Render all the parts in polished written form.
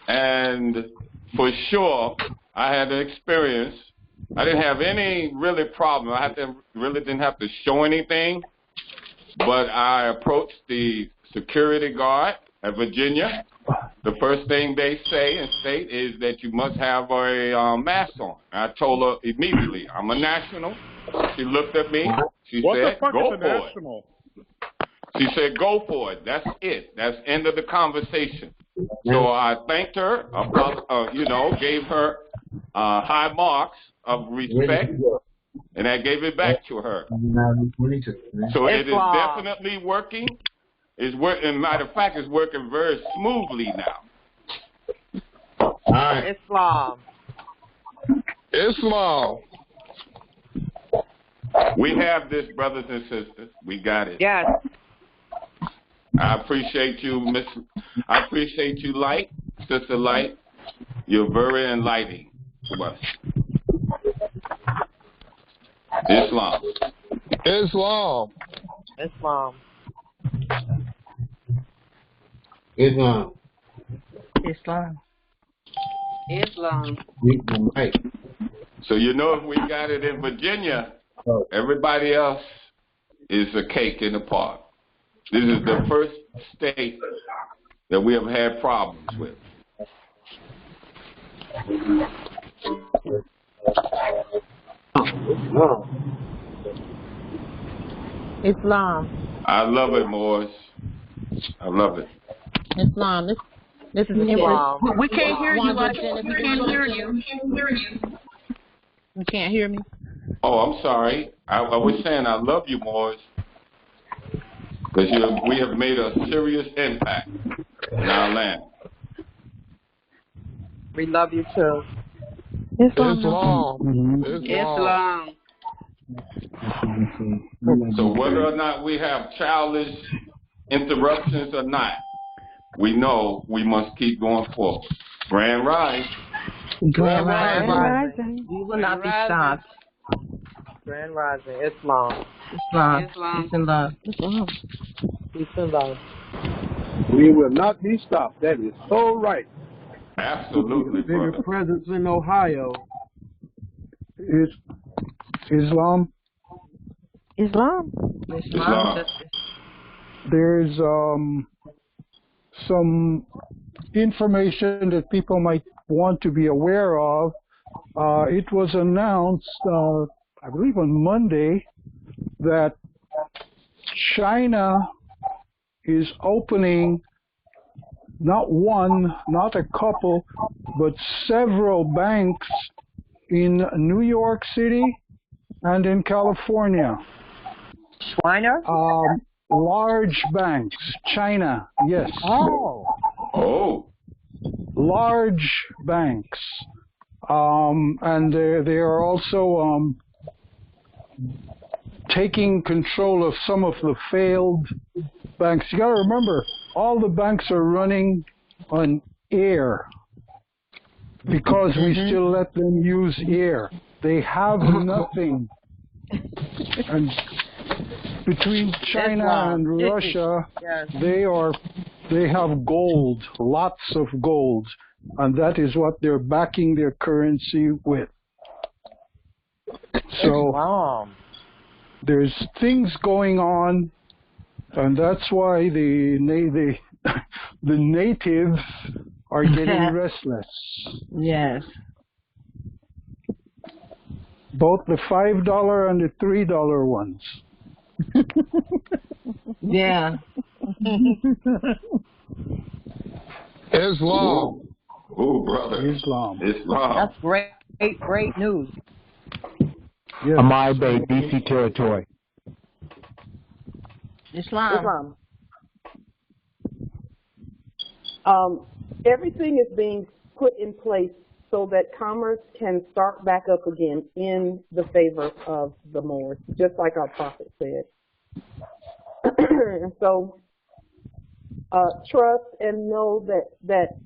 And for sure, I had an experience. I didn't have any really problem. Really didn't have to show anything. But I approached the security guard at Virginia. The first thing they say and state is that you must have a mask on. I told her immediately, I'm a national. She looked at me. She said, go for it. She said, go for it. That's it. That's the end of the conversation. So I thanked her, gave her high marks of respect, and I gave it back to her. So it is definitely working. Matter of fact, it's working very smoothly now. Islam. We have this, brothers and sisters. We got it. Yes. I appreciate you, I appreciate you, Light, Sister Light. You're very enlightening to us. Islam. Islam. Islam. Islam. Islam. Islam. Right. So if we got it in Virginia, everybody else is a cake in the park. This is the first state that we have had problems with. Islam. I love it, Morris. I love it. Islam. This is Islam. We can't hear you. We can't hear you. You can't hear me? Oh, I'm sorry. I was saying I love you, Morris. Because we have made a serious impact in our land. We love you too. Islam. Islam. So whether or not we have childish interruptions or not, we know we must keep going forward. Grand Rise. Grand Rising. We will not be stopped. Grand Rising. Islam. Islam. Peace and love. Islam. Peace and love. We will not be stopped. That is so right. Absolutely, brother. Bigger presence in Ohio is Islam. Islam. Islam. There's some information that people might want to be aware of. It was announced, I believe on Monday, that China is opening not one, not a couple, but several banks in New York City and in California. China? Large banks. China, yes. Oh. Large banks. And they are also taking control of some of the failed banks. You got to remember, all the banks are running on air because we still let them use air. They have nothing. And between China and Russia, they have gold, lots of gold, and that is what they're backing their currency with. So there's things going on, and that's why the natives are getting restless. Yes. Both the $5 and the $3 ones. Yeah. Islam. Oh, brother. Islam. That's great news. Yes. Amai Bay, DC territory. Islam. Everything is being put in place so that commerce can start back up again in the favor of the Moors, just like our prophet said. So trust and know that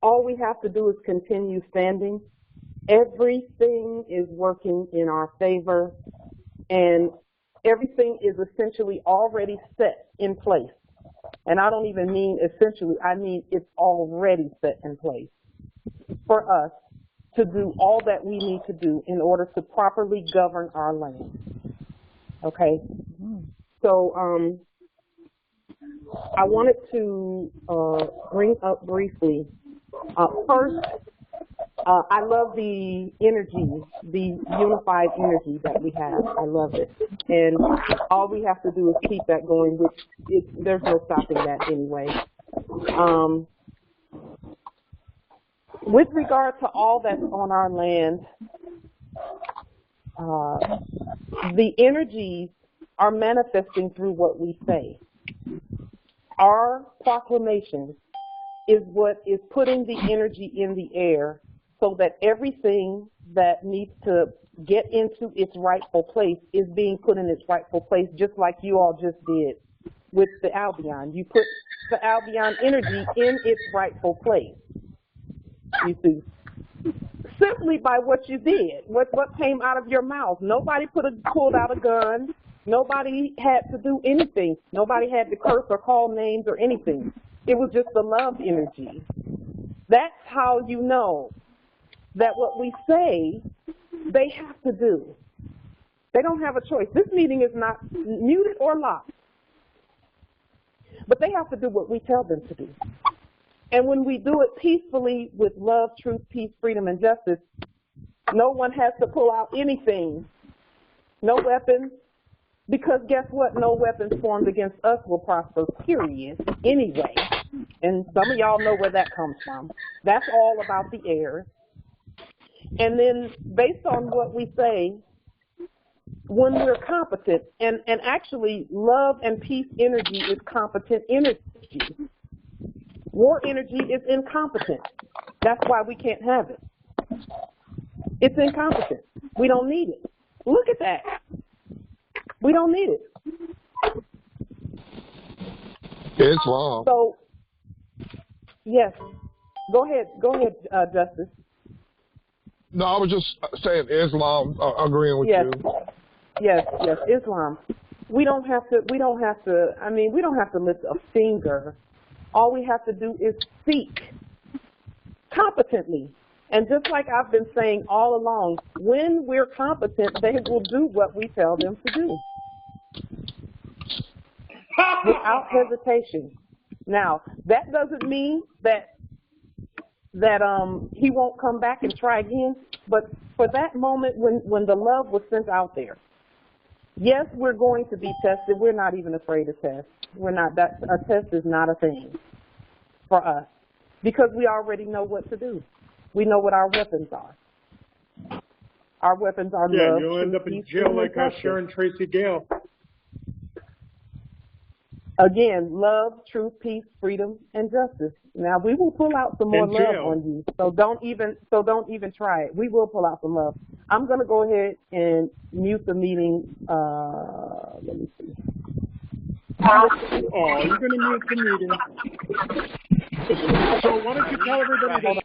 all we have to do is continue standing. Everything is working in our favor, and everything is essentially already set in place. And I don't even mean essentially, I mean it's already set in place for us to do all that we need to do in order to properly govern our land. Okay? So I wanted to bring up briefly, first, I love the energy, the unified energy that we have. I love it. And all we have to do is keep that going, which there's no stopping that anyway. With regard to all that's on our land, the energies are manifesting through what we say. Our proclamation is what is putting the energy in the air so that everything that needs to get into its rightful place is being put in its rightful place, just like you all just did with the Albion. You put the Albion energy in its rightful place, you see, simply by what you did, what came out of your mouth. Nobody pulled out a gun. Nobody had to do anything. Nobody had to curse or call names or anything. It was just the love energy. That's how you know that what we say, they have to do. They don't have a choice. This meeting is not muted or locked. But they have to do what we tell them to do. And when we do it peacefully with love, truth, peace, freedom, and justice, no one has to pull out anything. No weapons. Because guess what? No weapons formed against us will prosper, period, anyway. And some of y'all know where that comes from. That's all about the air. And then based on what we say, when we're competent, and actually love and peace energy is competent energy. War energy is incompetent. That's why we can't have it. It's incompetent. We don't need it. Look at that. We don't need it. It's wrong. So, yes. Go ahead, Justice. No, I was just saying Islam, agreeing with you. Yes, Islam. We don't have to lift a finger. All we have to do is speak competently. And just like I've been saying all along, when we're competent, they will do what we tell them to do. Without hesitation. Now, that doesn't mean that he won't come back and try again, but for that moment when the love was sent out there, yes, we're going to be tested. We're not even afraid of tests. A test is not a thing for us because we already know what to do. We know what our weapons are. Our weapons are love. Yeah, you'll end up in jail like Sharon Tracy Gale. Again, love, truth, peace, freedom, and justice. Now we will pull out some more love on you. So don't even try it. We will pull out some love. I'm gonna go ahead and mute the meeting. Let me see. Oh, you're gonna mute the meeting. So why don't you tell everybody that?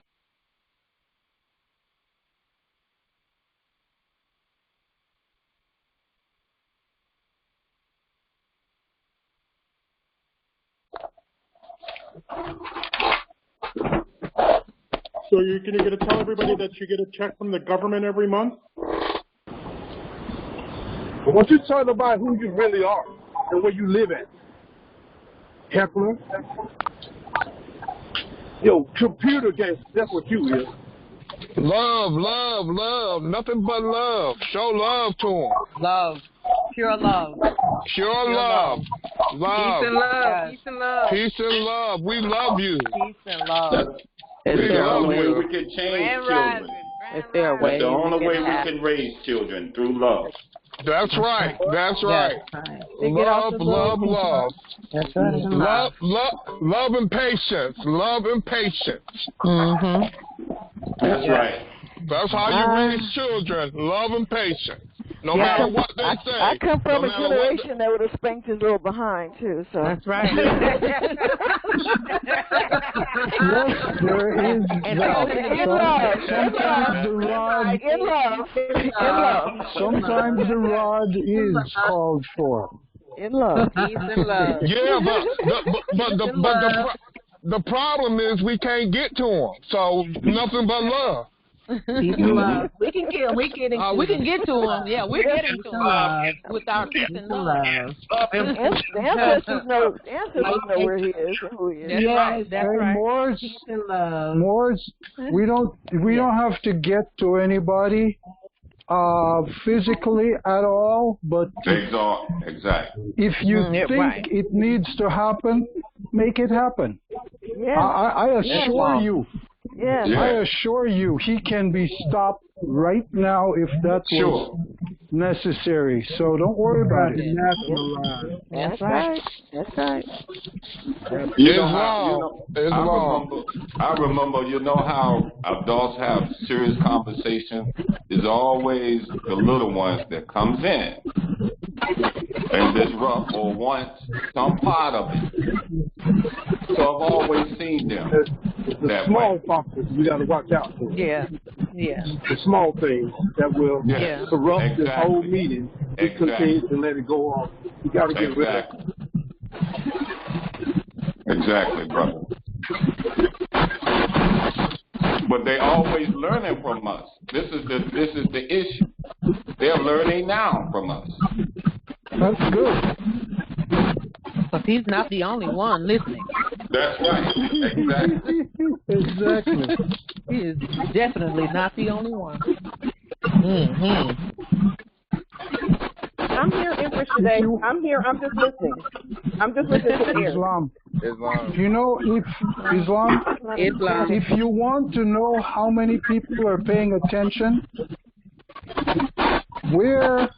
So you're going to tell everybody that you get a check from the government every month? But what you talking about who you really are and where you live at? Heckler? Yo, computer game, that's what you is. Love, love, love. Nothing but love. Show love to them. Love. Pure love. Pure love. Love. Peace and love. Peace and love. Peace and love. We love you. Peace and love. It's the only way we can change children. Is there a way? It's the only way we can raise children, through love. That's right. That's right. Love, love, love. That's right. Love and patience. Love and patience. Mm-hmm. That's right. That's how you raise children. Love and patience. No matter what they say. I come from a generation that would have spanked his little behind, too. So. That's right. Yes, there is that. Sometimes the rod is called for. In love. Peace and love. Yeah, the problem is we can't get to them. So nothing but love. Peace and love. We can get to them. Yeah, we're getting to them with our peace and love. The ancestors know where he is and who he is. That's right. Moors, Peace and love. Moors, we don't have to get to anybody physically at all, but Exactly. if you think it needs to happen, make it happen. Yeah. I assure you. Yeah. I assure you, he can be stopped right now if that was necessary. So don't worry about it. That's right. That's right. I remember, you know how adults have serious conversations? It's always the little ones that comes in and disrupt or wants some part of it. So I've always seen them. The small foxes we got to watch out for. Yeah. The small things that will corrupt this whole meeting. We continue to let it go on. You got to get rid of it. Exactly, brother. But they always learning from us. This is the issue. They're learning now from us. That's good. But he's not the only one listening. That's right. Exactly. He is definitely not the only one. I'm here, Empress, today. I'm here. I'm just listening. I'm just listening to Eric. Islam. You know, if you want to know how many people are paying attention, wear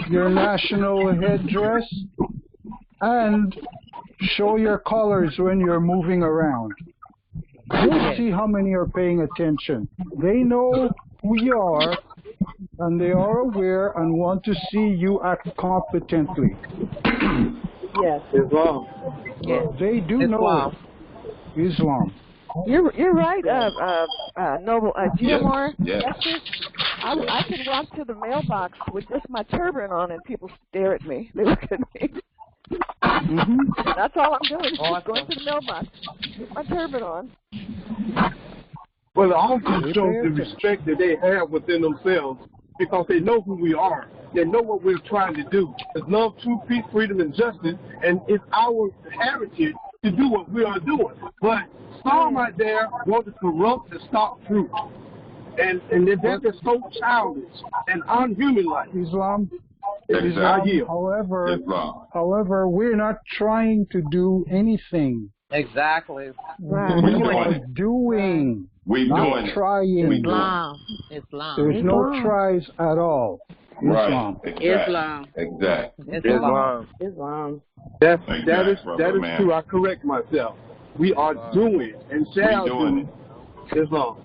your national headdress and show your colors when you're moving around. You'll see how many are paying attention. They know who you are, and they are aware and want to see you act competently. Yes. Islam. Yes. They do know Islam. You're right, Noble. Gilmore. Yes. I can walk to the mailbox with just my turban on, and people stare at me. They look at me. That's all I'm doing. Just going to the mailbox with my turban on. Well, it also shows the respect that they have within themselves because they know who we are. They know what we're trying to do. It's love, truth, peace, freedom, and justice, and it's our heritage to do what we are doing. But some out there want to corrupt and stop truth. And they're just so childish and unhuman-like. Islam. Exactly. However, we're not trying to do anything. Exactly. Right. We are doing. We not doing trying. Islam. There's no tries at all. Islam. Right. Islam. Exactly. Islam. That is true. I correct myself. We are doing and shall do Islam.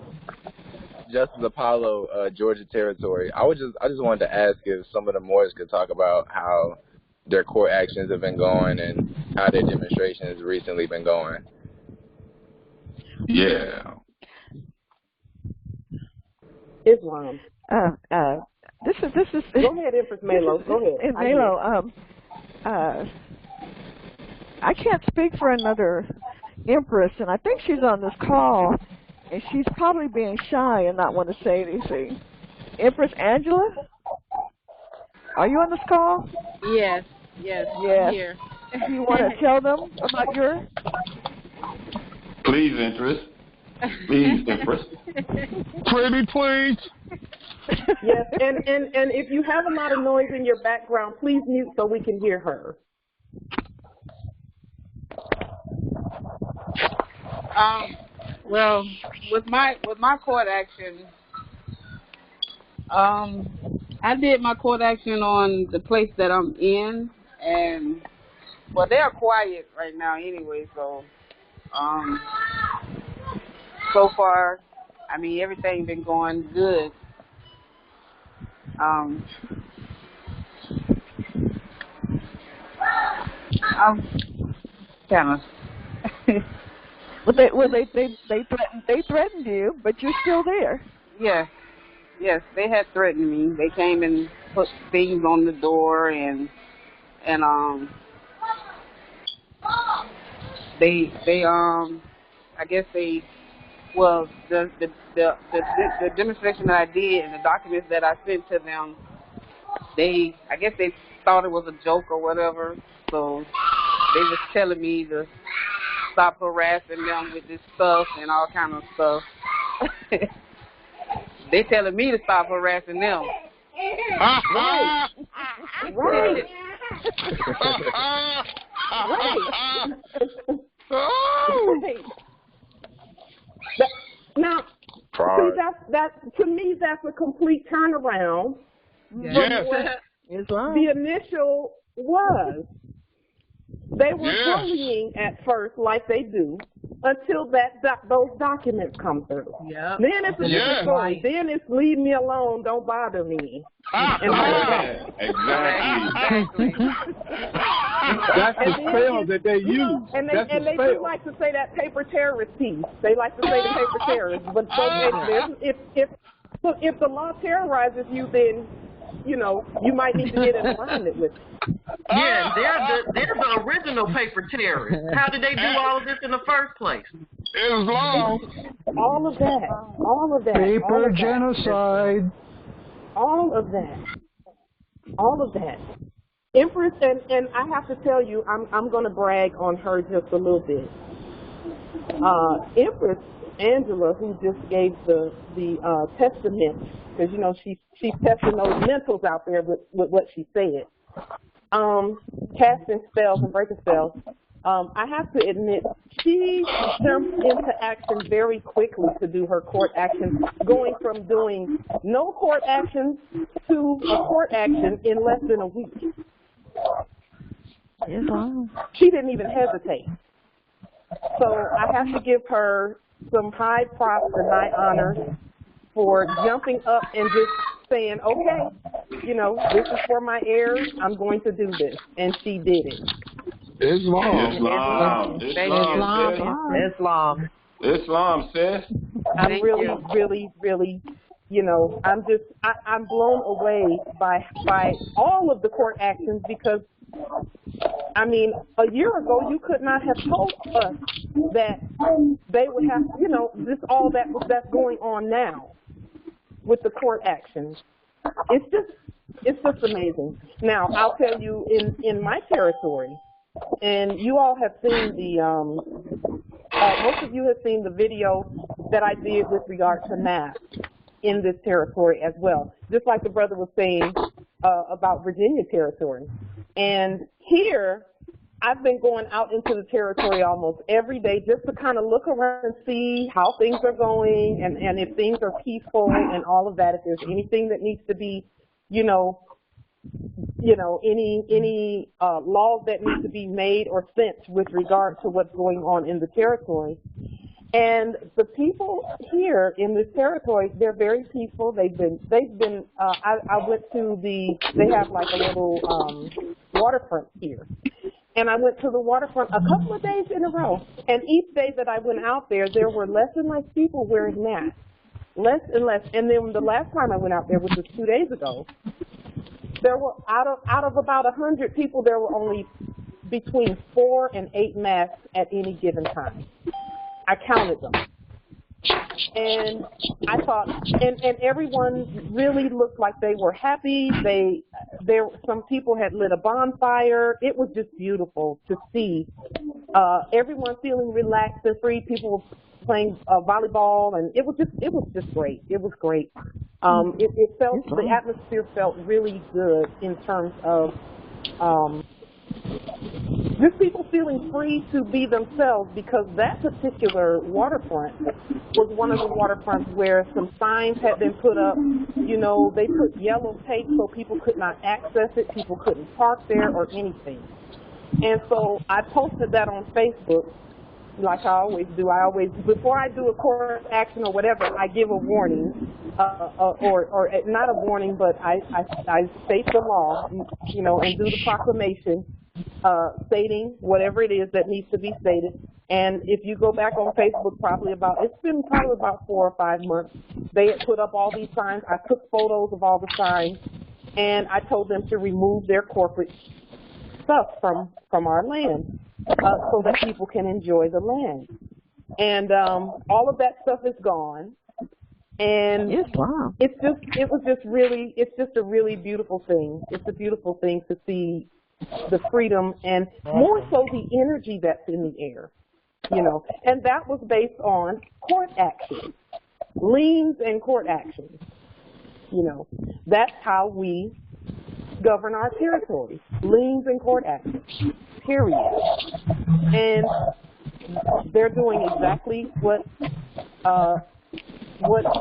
Justice Apollo, Georgia Territory. I just wanted to ask if some of the Moors could talk about how their court actions have been going and how their demonstrations recently been going. Yeah. Islam. This is. Go ahead, Empress Melo. Go ahead. Melo, I can't speak for another Empress, and I think she's on this call. And she's probably being shy and not want to say anything. Empress Angela? Are you on this call? Yes. I'm here. Do you want to tell them about your... Please, Empress. Pretty please. Yes, and if you have a lot of noise in your background, please mute so we can hear her. Well, with my court action, I did my court action on the place that I'm in, and well, they're quiet right now anyway. So, so far, I mean, everything been going good. I'm kind of. Well, they threatened you, but you're still there. Yes, they had threatened me. They came and put things on the door, and and I guess they, well, the demonstration that I did and the documents that I sent to them, I guess they thought it was a joke or whatever, so they was telling me to stop harassing them with this stuff and all kind of stuff. They telling me to stop harassing them. Right. Right. Right. Now, see, that's to me, that's a complete turnaround. Yes. From what the initial was. They were bullying at first, like they do, until those documents come through. Yep. Then it's a different story. Then it's leave me alone, don't bother me. Exactly. That's the spell that they use. And they do like to say that paper terrorist piece. They like to say the paper terrorist. But if the law terrorizes you, then you might need to get in alignment with it. Yeah, they're the original paper terrorists. How did they do all of this in the first place? Islam. All of that. Paper genocide. All of that. Empress, and I have to tell you, I'm going to brag on her just a little bit. Empress Angela, who just gave the testament, because she's testing those mentals out there with what she said, casting spells and breaking spells. I have to admit, she jumped into action very quickly to do her court action, going from doing no court action to a court action in less than a week. She didn't even hesitate. So I have to give her some high props and high honors for jumping up and just saying, okay, this is for my heirs, I'm going to do this. And she did it. Islam, sis. I'm really, I'm blown away by all of the court actions, because a year ago you could not have told us that they would have, all that's going on now with the court actions. It's just amazing. Now, I'll tell you, in my territory, and you all have seen most of you have seen the video that I did with regard to masks in this territory as well, just like the brother was saying about Virginia territory. And here, I've been going out into the territory almost every day just to kind of look around and see how things are going, and if things are peaceful and all of that, if there's anything that needs to be, any laws that need to be made or sent with regard to what's going on in the territory. And the people here in this territory, they're very peaceful. I went to they have like a little waterfront here. And I went to the waterfront a couple of days in a row. And each day that I went out there were less and less people wearing masks. Less and less. And then the last time I went out there, which was 2 days ago, there were, out of about 100 people, there were only between 4 and 8 masks at any given time. I counted them. And I thought, and everyone really looked like they were happy. Some people had lit a bonfire. It was just beautiful to see everyone feeling relaxed and free. People were playing volleyball, and it was just great. It was great. The atmosphere felt really good in terms of just people feeling free to be themselves, because that particular waterfront was one of the waterfronts where some signs had been put up. They put yellow tape so people could not access it, people couldn't park there or anything. And so I posted that on Facebook, like I always do. Before I do a court action or whatever, I give a warning, or not a warning, but I state the law, and do the proclamation, stating whatever it is that needs to be stated. And if you go back on Facebook, it's been probably about 4 or 5 months, they had put up all these signs. I took photos of all the signs, and I told them to remove their corporate stuff from our land so that people can enjoy the land. And all of that stuff is gone. And it's just a really beautiful thing. It's a beautiful thing to see the freedom and more so the energy that's in the air, you know. And that was based on court action, liens and court actions. You know, that's how we govern our territory, liens and court actions, period. And they're doing exactly what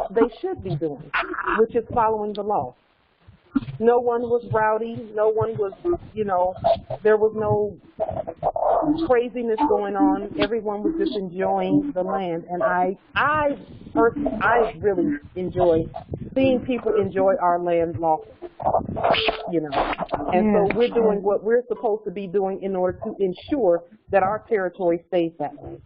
they should be doing, which is following the law. No one was rowdy. No one was, you know, there was no craziness going on. Everyone was just enjoying the land. And I really enjoy seeing people enjoy our land lawfully, you know. And so we're doing what we're supposed to be doing in order to ensure that our territory stays that way.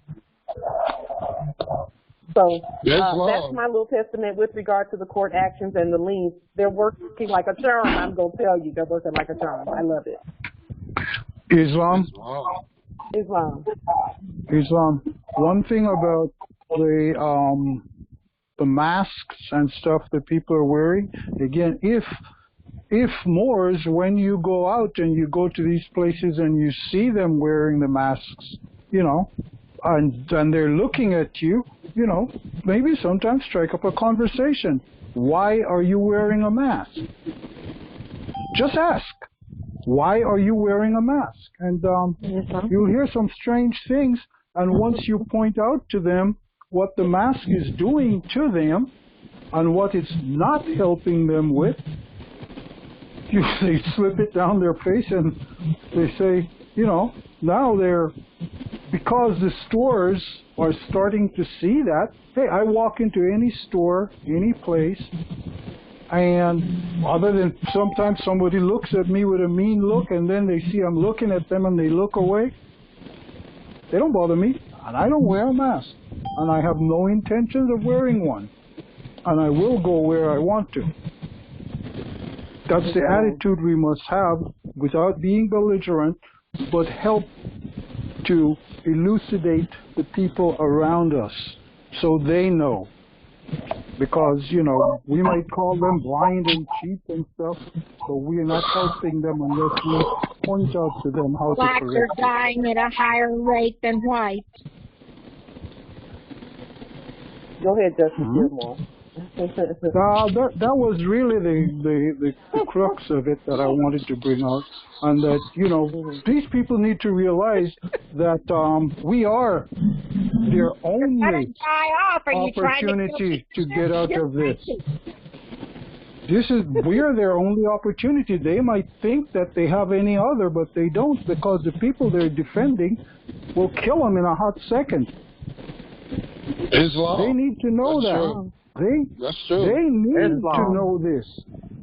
So that's my little testament with regard to the court actions and the liens. They're working like a charm. I'm going to tell you, they're working like a charm. I love it. Islam. One thing about the masks and stuff that people are wearing, again, if Moors, when you go out and you go to these places and you see them wearing the masks, you know, and they're looking at you, you know, maybe sometimes strike up a conversation. Why are you wearing a mask? Just ask. Why are you wearing a mask? And you'll hear some strange things. And once you point out to them what the mask is doing to them and what it's not helping them with, they slip it down their face and they say, you know, now because the stores are starting to see that, hey, I walk into any store, any place, and other than sometimes somebody looks at me with a mean look and then they see I'm looking at them and they look away, they don't bother me, and I don't wear a mask, and I have no intentions of wearing one, and I will go where I want to. That's the attitude we must have without being belligerent, but help to elucidate the people around us so they know. Because, you know, we might call them blind and cheap and stuff, but we're not helping them unless we point out to them how Blacks to correct are dying at a higher rate than whites. Go ahead, Justice Gilmore. That was really the crux of it that I wanted to bring out, and that, you know, these people need to realize that we are their only opportunity to get out of this. We're their only opportunity. They might think that they have any other, but they don't, because the people they're defending will kill them in a hot second. Islam. They need to know that. That's true. They need to know this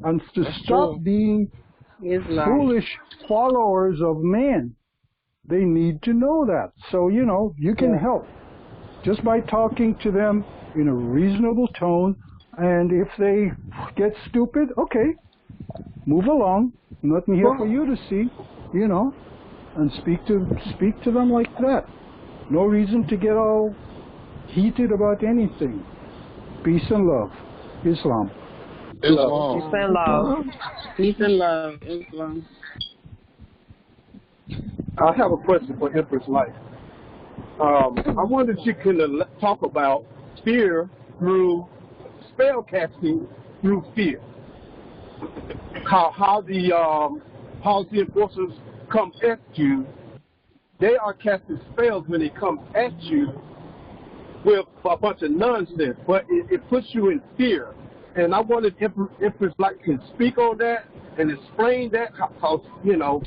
and to stop being foolish followers of men. They need to know that. So, you know, you can help just by talking to them in a reasonable tone. And if they get stupid, okay, move along. Nothing here for you to see, you know, and speak to them like that. No reason to get all heated about anything. Peace and love. Islam. Islam. Peace and love. Peace and love. Islam. I have a question for Empress Life. I wonder if you can talk about fear through spell casting through fear. How the enforcers come at you. They are casting spells when they come at you with a bunch of nonsense, but it puts you in fear. And I wanted Empress Light can speak on that and explain that, because, you know,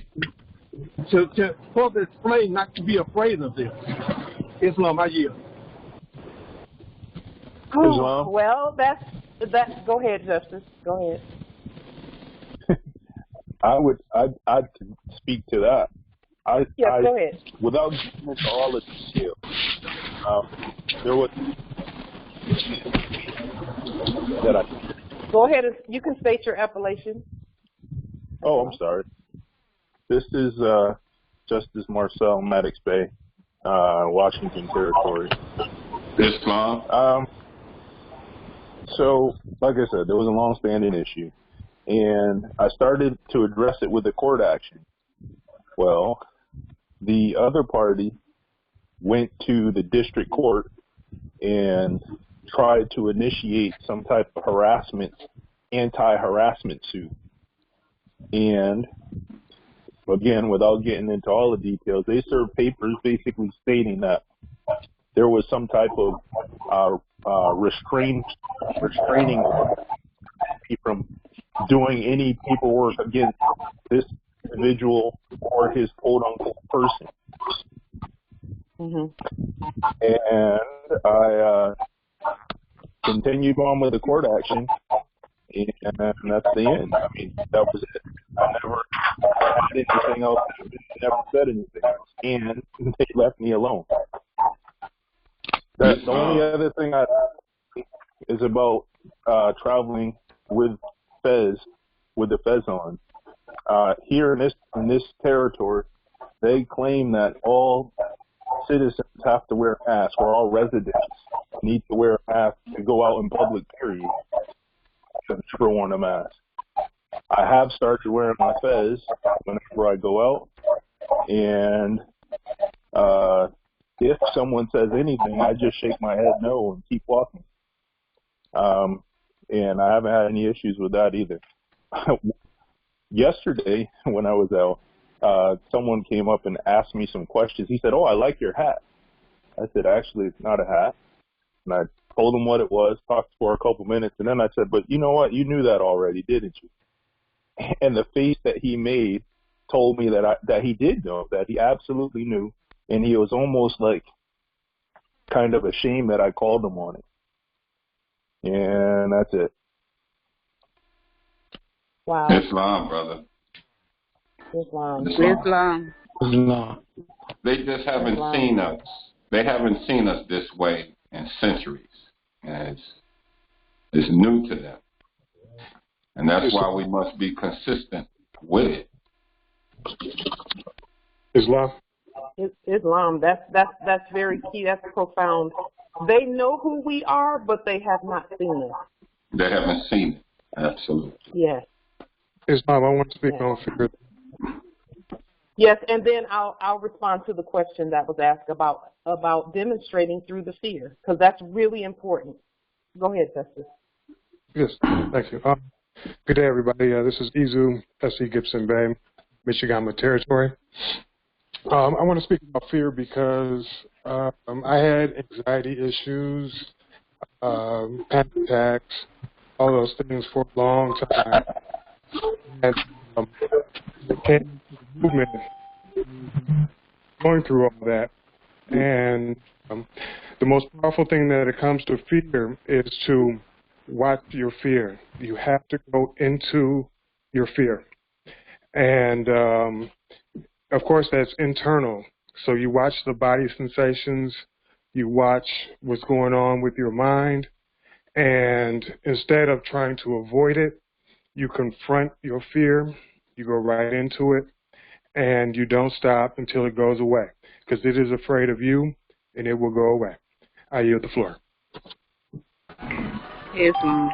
to further explain not to be afraid of them. Islam, I yield. Oh, well, that's go ahead, Justice. Go ahead. I'd speak to that. Go ahead. Without getting into all of the detail, there was that I. Go ahead, and you can state your appellation. Oh, I'm sorry. This is Justice Marcel, Maddox Bay, Washington Territory. Islam. So, like I said, there was a long-standing issue, and I started to address it with a court action. Well, the other party went to the district court and tried to initiate some type of harassment, anti-harassment suit. And again, without getting into all the details, they served papers basically stating that there was some type of restraining me from doing any paperwork against this individual or his quote-unquote person. And I continued on with the court action, and that's the end. I mean, that was it. I never had anything else. I never said anything else, and they left me alone. The only other thing I is about traveling with Fez, with the Fez on. Here in this territory, they claim that all citizens have to wear masks, or all residents need to wear a mask to go out in public, period. I've never worn a mask. I have started wearing my Fez whenever I go out, and if someone says anything, I just shake my head no and keep walking. And I haven't had any issues with that either. Yesterday, when I was out, someone came up and asked me some questions. He said, "Oh, I like your hat." I said, "Actually, it's not a hat." And I told him what it was, talked for a couple minutes, and then I said, "But you know what? You knew that already, didn't you?" And the face that he made told me that he did know, that he absolutely knew, and he was almost like kind of ashamed that I called him on it. And that's it. Wow. Islam, brother. Islam. They just haven't seen us. They haven't seen us this way in centuries, and it's new to them. And that's why we must be consistent with it. Islam. Islam. That's very key. That's profound. They know who we are, but they have not seen us. They haven't seen it. Absolutely. Yes. Islam, I want to speak on fear. Yes, and then I'll respond to the question that was asked about demonstrating through the fear, because that's really important. Go ahead, Justice. Yes, thank you. Good day, everybody. This is Izu, S.E. Gibson Bay, Michigan Territory. I want to speak about fear because I had anxiety issues, panic attacks, all those things for a long time. And it came to the movement, going through all that. And the most powerful thing that it comes to fear is to watch your fear. You have to go into your fear. And, of course, that's internal. So you watch the body sensations, you watch what's going on with your mind, and instead of trying to avoid it, you confront your fear, you go right into it, and you don't stop until it goes away, because it is afraid of you, and it will go away. I yield the floor. Yes, ma'am.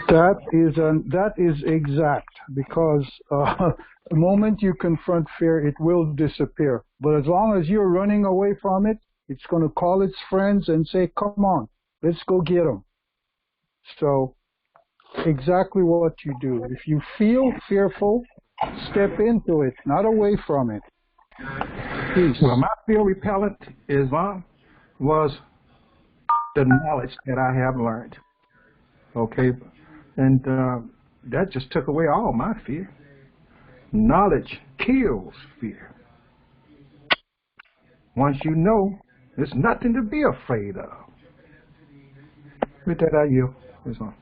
That is exact, because the moment you confront fear, it will disappear. But as long as you're running away from it, it's going to call its friends and say, "Come on, let's go get them." So exactly what you do. If you feel fearful, step into it, not away from it. Peace. Well, my fear repellent, Islam, was the knowledge that I have learned. Okay? And that just took away all my fear. Knowledge kills fear. Once you know, there's nothing to be afraid of. With that, I yield. Islam.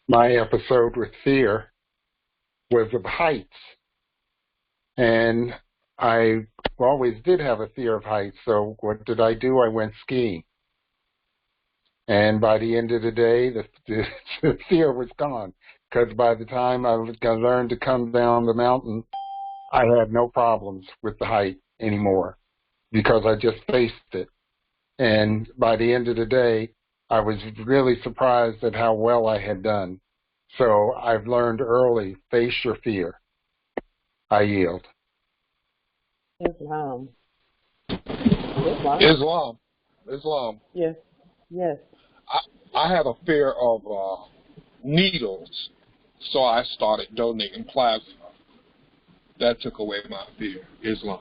My episode with fear was of heights. And I always did have a fear of heights, so what did I do? I went skiing. And by the end of the day, the fear was gone. because by the time I learned to come down the mountain, I had no problems with the height anymore because I just faced it. And by the end of the day, I was really surprised at how well I had done. So I've learned early, face your fear. I yield. Islam. Islam. Yes. Yes. I had a fear of needles, so I started donating plasma. That took away my fear. Islam.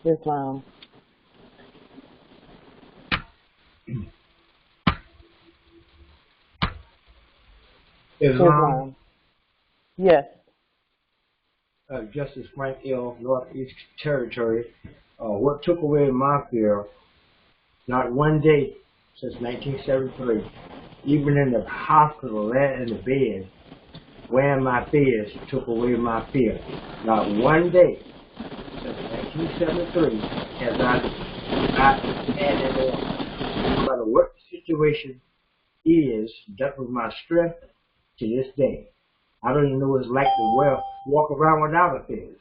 Islam. Islam. Yes. Justice Frank L., Northeast Territory. What took away my fear, not one day since 1973, even in the hospital, laying in the bed, wearing my fears, took away my fear. Not one day since 1973 has I had it on. No matter what the situation is, that was my strength to this day. I don't even know what it's like to walk around without a fears.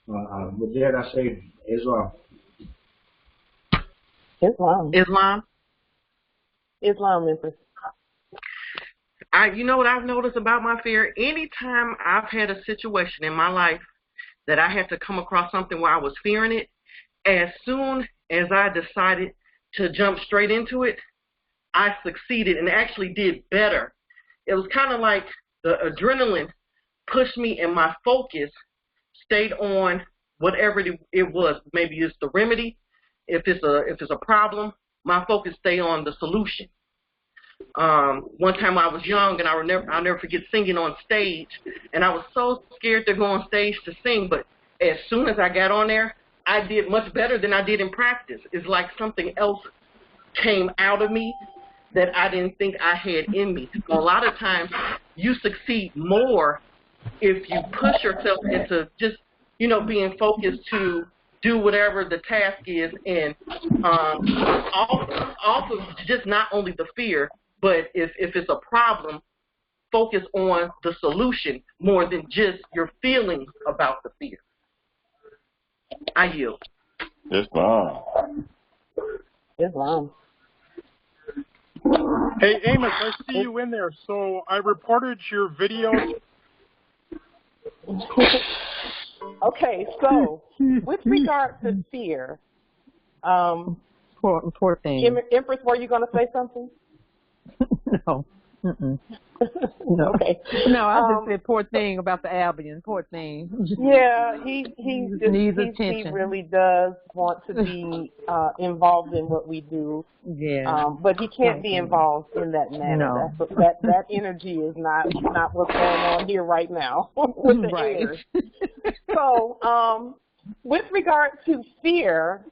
With that, I say Islam. Islam. Islam. Islam, Empress. You know what I've noticed about my fear? Anytime I've had a situation in my life that I had to come across something where I was fearing it, as soon as I decided to jump straight into it, I succeeded and actually did better. It was kind of like the adrenaline pushed me and my focus stayed on whatever it was. Maybe it's the remedy. If it's a problem, my focus stay on the solution. One time I was young, and I'll never forget singing on stage, and I was so scared to go on stage to sing, but as soon as I got on there, I did much better than I did in practice. It's like something else came out of me that I didn't think I had in me. So a lot of times you succeed more if you push yourself into just, being focused to do whatever the task is, and off of just not only the fear, but if it's a problem, focus on the solution more than just your feelings about the fear. I yield. Islam. Islam. Hey, Amos, I see you in there. So I reported your video. Okay, so with regard to fear, poor thing. Empress, were you going to say something? No. No. Okay. No, I just said poor thing about the Albion. Poor thing. Yeah, he needs attention. He really does want to be involved in what we do. Yeah. But he can't be involved in that manner. No. That energy is not what's going on here right now with the air. So, with regard to fear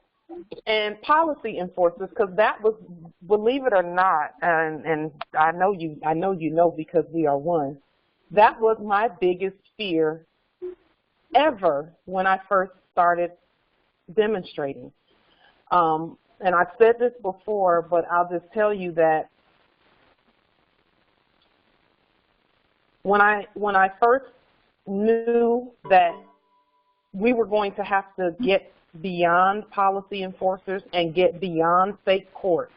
and policy enforcers, because that was, believe it or not, and I know you know because we are one, that was my biggest fear ever when I first started demonstrating. And I've said this before, but I'll just tell you that when I first knew that we were going to have to get beyond policy enforcers and get beyond fake courts,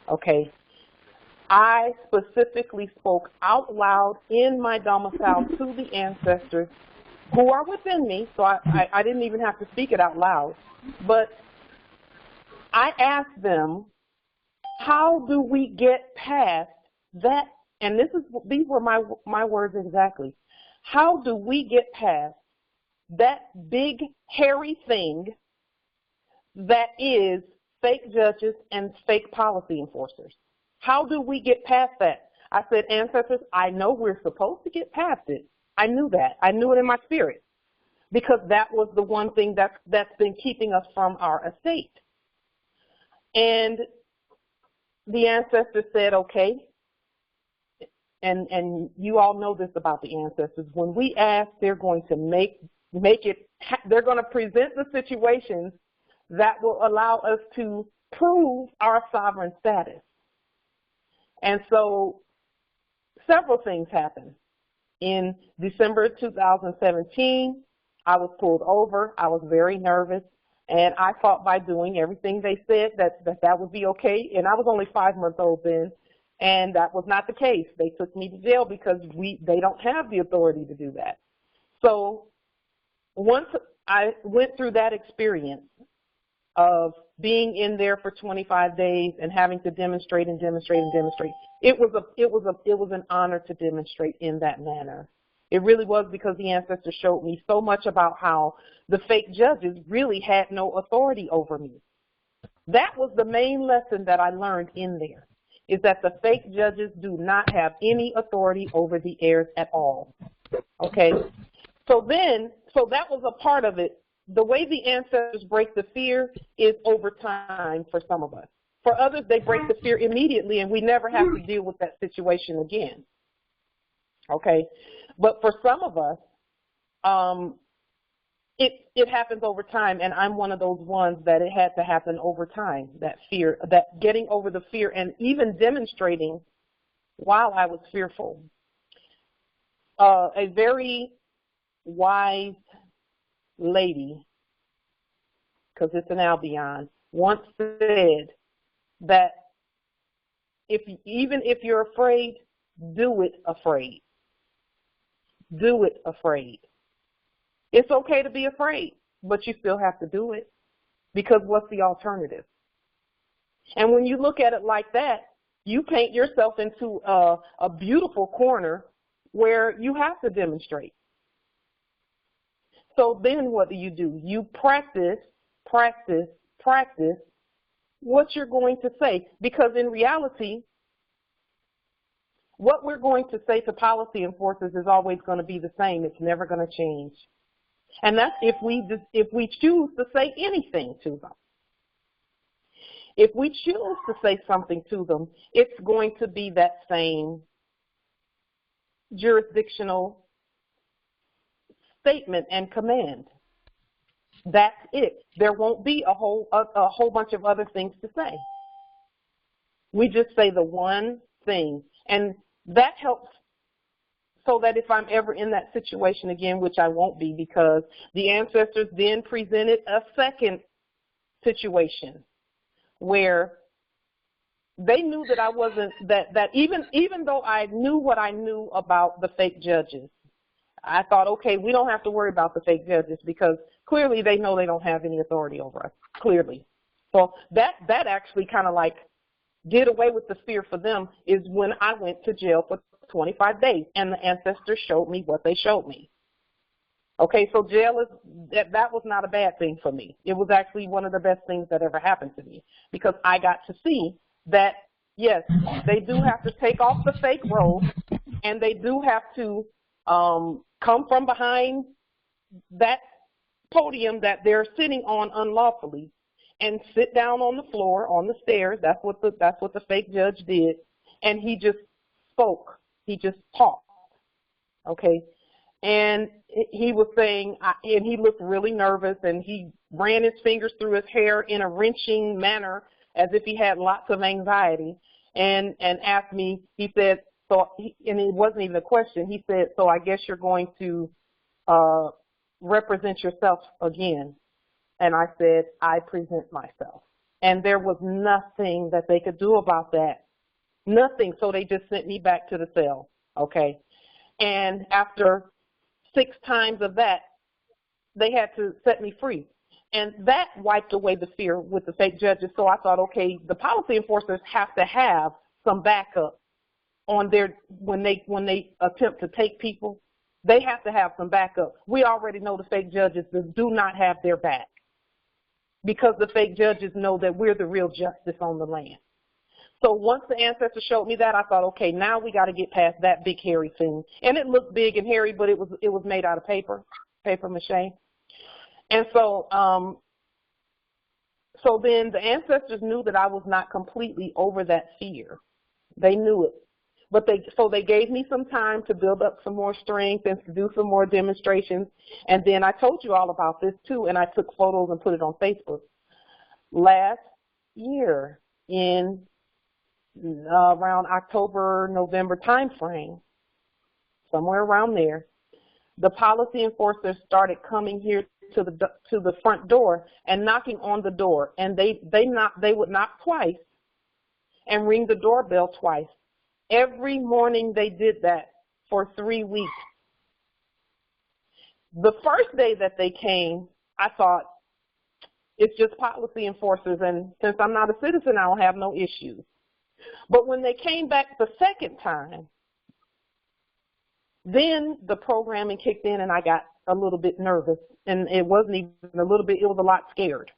okay, I specifically spoke out loud in my domicile to the ancestors who are within me, so I didn't even have to speak it out loud, but I asked them, how do we get past that? And these were my words exactly. How do we get past that big, hairy thing that is fake judges and fake policy enforcers? How do we get past that? I said, ancestors, I know we're supposed to get past it. I knew that. I knew it in my spirit because that was the one thing that's been keeping us from our estate. And the ancestors said, okay, and you all know this about the ancestors. When we ask, they're going to make it, they're going to present the situations that will allow us to prove our sovereign status. And so several things happened. In December 2017, I was pulled over. I was very nervous, and I thought by doing everything they said that would be okay. And I was only 5 months old then, and that was not the case. They took me to jail because they don't have the authority to do that. So once I went through that experience of being in there for 25 days and having to demonstrate and demonstrate and demonstrate, it was an honor to demonstrate in that manner. It really was, because the ancestors showed me so much about how the fake judges really had no authority over me. That was the main lesson that I learned in there, is that the fake judges do not have any authority over the heirs at all. Okay? So that was a part of it. The way the ancestors break the fear is over time for some of us. For others, they break the fear immediately, and we never have to deal with that situation again. Okay? But for some of us, it happens over time, and I'm one of those ones that it had to happen over time, that fear, that getting over the fear, and even demonstrating while I was fearful. A very wise lady, because it's an Albion, once said that even if you're afraid, do it afraid. Do it afraid. It's okay to be afraid, but you still have to do it, because what's the alternative? And when you look at it like that, you paint yourself into a beautiful corner where you have to demonstrate. So then what do? You practice, practice, practice what you're going to say, because in reality, what we're going to say to policy enforcers is always going to be the same. It's never going to change. And that's if we choose to say anything to them. If we choose to say something to them, it's going to be that same jurisdictional statement and command. That's it. There won't be a whole bunch of other things to say. We just say the one thing, and that helps so that if I'm ever in that situation again, which I won't be, because the ancestors then presented a second situation where they knew that I wasn't, that even though I knew what I knew about the fake judges, I thought, okay, we don't have to worry about the fake judges, because clearly they know they don't have any authority over us, clearly. So that actually kind of like did away with the fear for them, is when I went to jail for 25 days and the ancestors showed me what they showed me. Okay, so jail that was not a bad thing for me. It was actually one of the best things that ever happened to me, because I got to see that, yes, they do have to take off the fake robe, and they do have to come from behind that podium that they're sitting on unlawfully and sit down on the floor, on the stairs. That's what the fake judge did. And he just spoke. He just talked. Okay. And he was saying, and he looked really nervous, and he ran his fingers through his hair in a wrenching manner as if he had lots of anxiety, and asked me, he said, and it wasn't even a question, he said, so I guess you're going to represent yourself again. And I said, I present myself. And there was nothing that they could do about that. Nothing. So they just sent me back to the cell. Okay. And after 6 times of that, they had to set me free. And that wiped away the fear with the fake judges. So I thought, okay, the policy enforcers have to have some backup on their, when they attempt to take people, they have to have some backup. We already know the fake judges do not have their back, because the fake judges know that we're the real justice on the land. So once the ancestors showed me that, I thought, okay, now we got to get past that big hairy thing. And it looked big and hairy, but it was made out of paper mache. And so so then the ancestors knew that I was not completely over that fear. They knew it. But they gave me some time to build up some more strength and to do some more demonstrations. And then I told you all about this too, and I took photos and put it on Facebook. Last year in around October, November time frame, somewhere around there, the policy enforcers started coming here to the front door and knocking on the door, and they would knock twice and ring the doorbell twice. Every morning they did that for 3 weeks. The first day that they came, I thought, it's just policy enforcers, and since I'm not a citizen, I don't have no issues. But when they came back the second time, then the programming kicked in and I got a little bit nervous. And it wasn't even a little bit, it was a lot scared.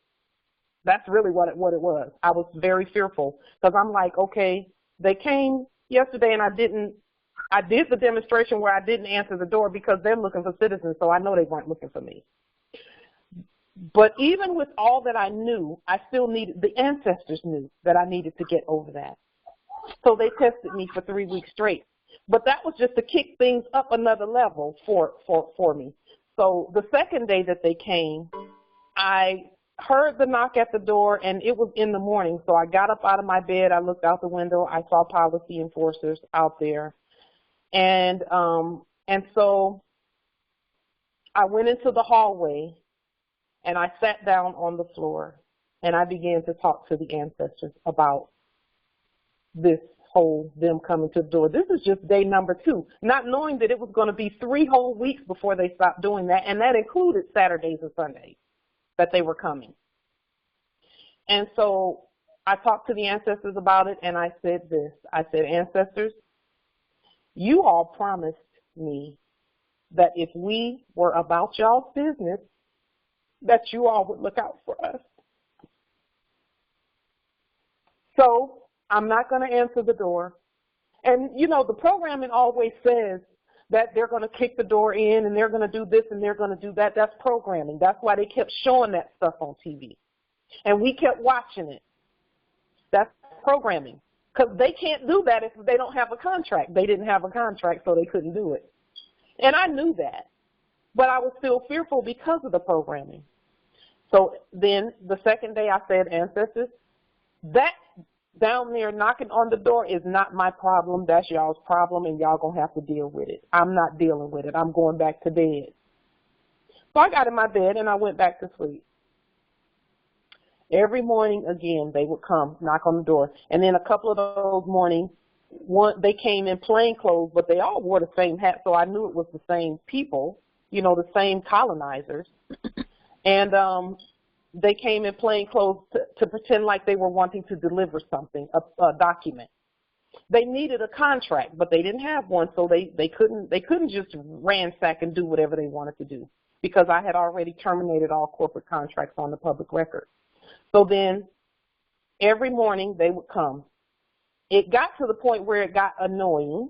That's really what it was. I was very fearful because I'm like, okay, they came yesterday and I did the demonstration where I didn't answer the door because they're looking for citizens, so I know they weren't looking for me. But even with all that I knew, I still needed, the ancestors knew that I needed to get over that. So they tested me for 3 weeks straight. But that was just to kick things up another level for me. So the second day that they came, I heard the knock at the door, and it was in the morning. So I got up out of my bed. I looked out the window. I saw policy enforcers out there. And so I went into the hallway, and I sat down on the floor, and I began to talk to the ancestors about this whole them coming to the door. This is just day number 2, not knowing that it was going to be 3 whole weeks before they stopped doing that, and that included Saturdays and Sundays that they were coming. And so I talked to the ancestors about it, and I said this. I said, ancestors, you all promised me that if we were about y'all's business, that you all would look out for us. So I'm not going to answer the door. And, you know, the programming always says that they're going to kick the door in and they're going to do this and they're going to do that. That's programming. That's why they kept showing that stuff on TV. And we kept watching it. That's programming. Because they can't do that if they don't have a contract. They didn't have a contract, so they couldn't do it. And I knew that. But I was still fearful because of the programming. So then the second day I said, ancestors, that down there knocking on the door is not my problem. That's y'all's problem, and y'all going to have to deal with it. I'm not dealing with it. I'm going back to bed. So I got in my bed, and I went back to sleep. Every morning, again, they would come, knock on the door. And then a couple of those mornings, they came in plain clothes, but they all wore the same hat, so I knew it was the same people, you know, the same colonizers. And they came in plain clothes to pretend like they were wanting to deliver something, a document. They needed a contract, but they didn't have one, so they couldn't just ransack and do whatever they wanted to do because I had already terminated all corporate contracts on the public record. So then every morning they would come. It got to the point where it got annoying.